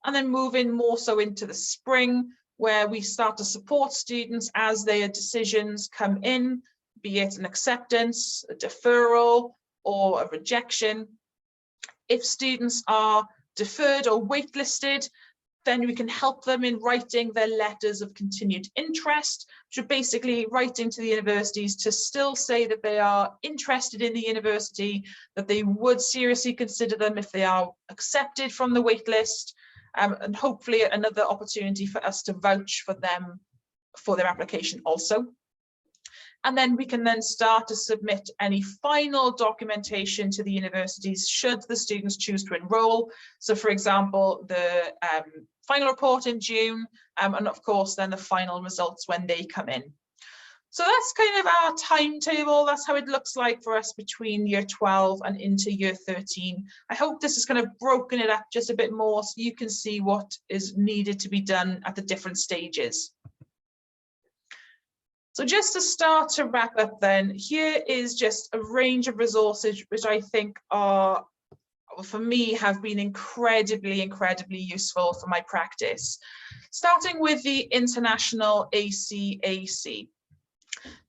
And then moving more so into the spring, where we start to support students as their decisions come in, be it an acceptance, a deferral, or a rejection. If students are deferred or waitlisted, then we can help them in writing their letters of continued interest, which are basically writing to the universities to still say that they are interested in the university, that they would seriously consider them if they are accepted from the waitlist, and hopefully another opportunity for us to vouch for them for their application also. And then we can then start to submit any final documentation to the universities should the students choose to enroll. So for example, the final report in June, and of course then the final results when they come in. So that's kind of our timetable. That's how it looks like for us between year 12 and into year 13. I hope this has kind of broken it up just a bit more so you can see what is needed to be done at the different stages. So just to start to wrap up then, here is just a range of resources which I think are, for me, have been incredibly useful for my practice. Starting with the International ACAC.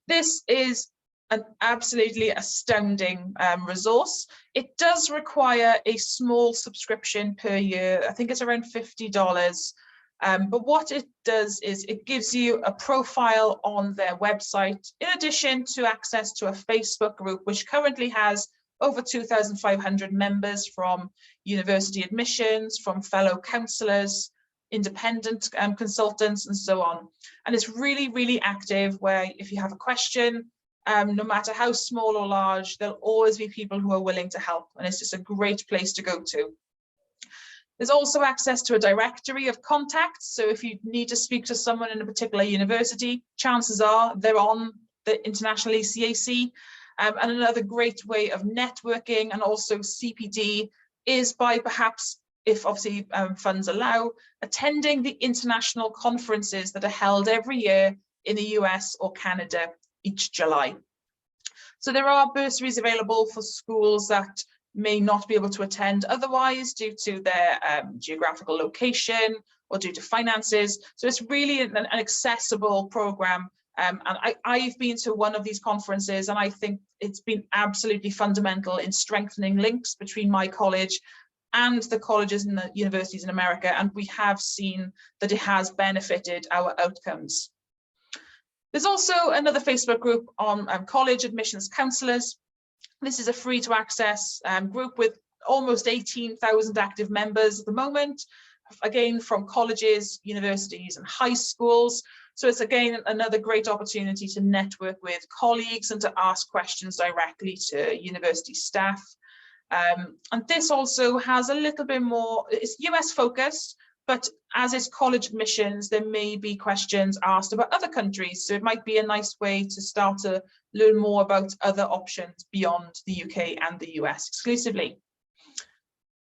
This is an absolutely astounding resource. It does require a small subscription per year. I think it's around $50. But what it does is it gives you a profile on their website, in addition to access to a Facebook group, which currently has over 2,500 members from university admissions, from fellow counsellors, independent consultants, and so on. And it's really active, where if you have a question, no matter how small or large, there'll always be people who are willing to help. And it's just a great place to go to. There's also access to a directory of contacts. So if you need to speak to someone in a particular university, chances are they're on the International ACAC. And another great way of networking and also CPD is by perhaps, if obviously funds allow, attending the international conferences that are held every year in the US or Canada each July. So there are bursaries available for schools that may not be able to attend otherwise due to their geographical location or due to finances. So it's really an accessible program. And I've been to one of these conferences, and I think it's been absolutely fundamental in strengthening links between my college and the colleges and the universities in America. And we have seen that it has benefited our outcomes. There's also another Facebook group on college admissions counsellors. This is a free to access group with almost 18,000 active members at the moment, again, from colleges, universities, and high schools. So it's again another great opportunity to network with colleagues and to ask questions directly to university staff. And this also has a little bit more, it's US focused, but as is college admissions, there may be questions asked about other countries. So it might be a nice way to start to learn more about other options beyond the UK and the US exclusively.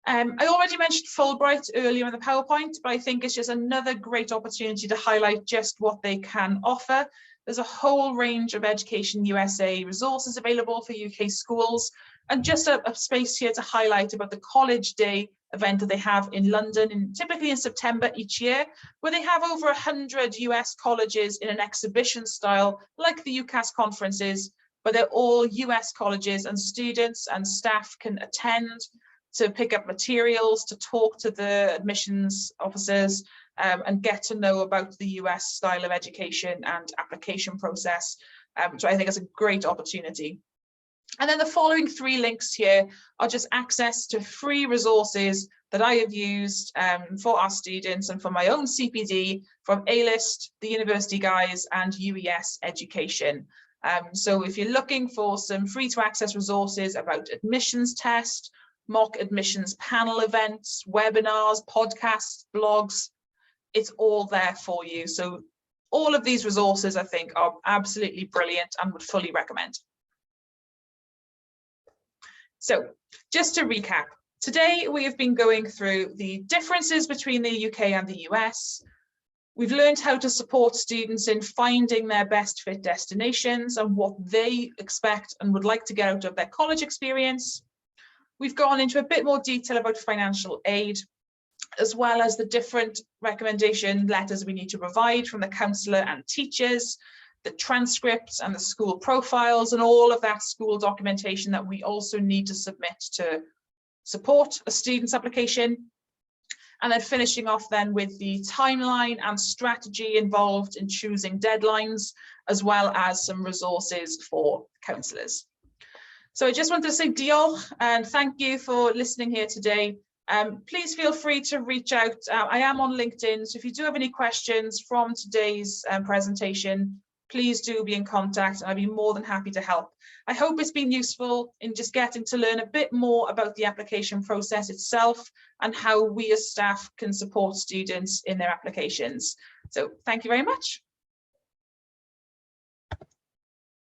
I already mentioned Fulbright earlier in the PowerPoint, but I think it's just another great opportunity to highlight just what they can offer. There's a whole range of Education USA resources available for UK schools, and just a space here to highlight about the College Day event that they have in London, typically in September each year, where they have over 100 US colleges in an exhibition style, like the UCAS conferences, but they're all US colleges, and students and staff can attend to pick up materials, to talk to the admissions officers, and get to know about the US style of education and application process. So I think it's a great opportunity. And then the following 3 links here are just access to free resources that I have used for our students and for my own CPD from A-List, the University Guys, and UES Education. So if you're looking for some free to access resources about admissions test, mock admissions panel events, webinars, podcasts, blogs, it's all there for you. So all of these resources, I think, are absolutely brilliant and would fully recommend. So just to recap, today we have been going through the differences between the UK and the US. We've learned how to support students in finding their best fit destinations and what they expect and would like to get out of their college experience. We've gone into a bit more detail about financial aid, as well as the different recommendation letters we need to provide from the counsellor and teachers, the transcripts and the school profiles, and all of that school documentation that we also need to submit to support a student's application. And then finishing off then with the timeline and strategy involved in choosing deadlines, as well as some resources for counsellors. So I just wanted to say diolch and thank you for listening here today. Please feel free to reach out. I am on LinkedIn, so if you do have any questions from today's presentation, please do be in contact, and I'd be more than happy to help. I hope it's been useful in just getting to learn a bit more about the application process itself and how we as staff can support students in their applications. So thank you very much.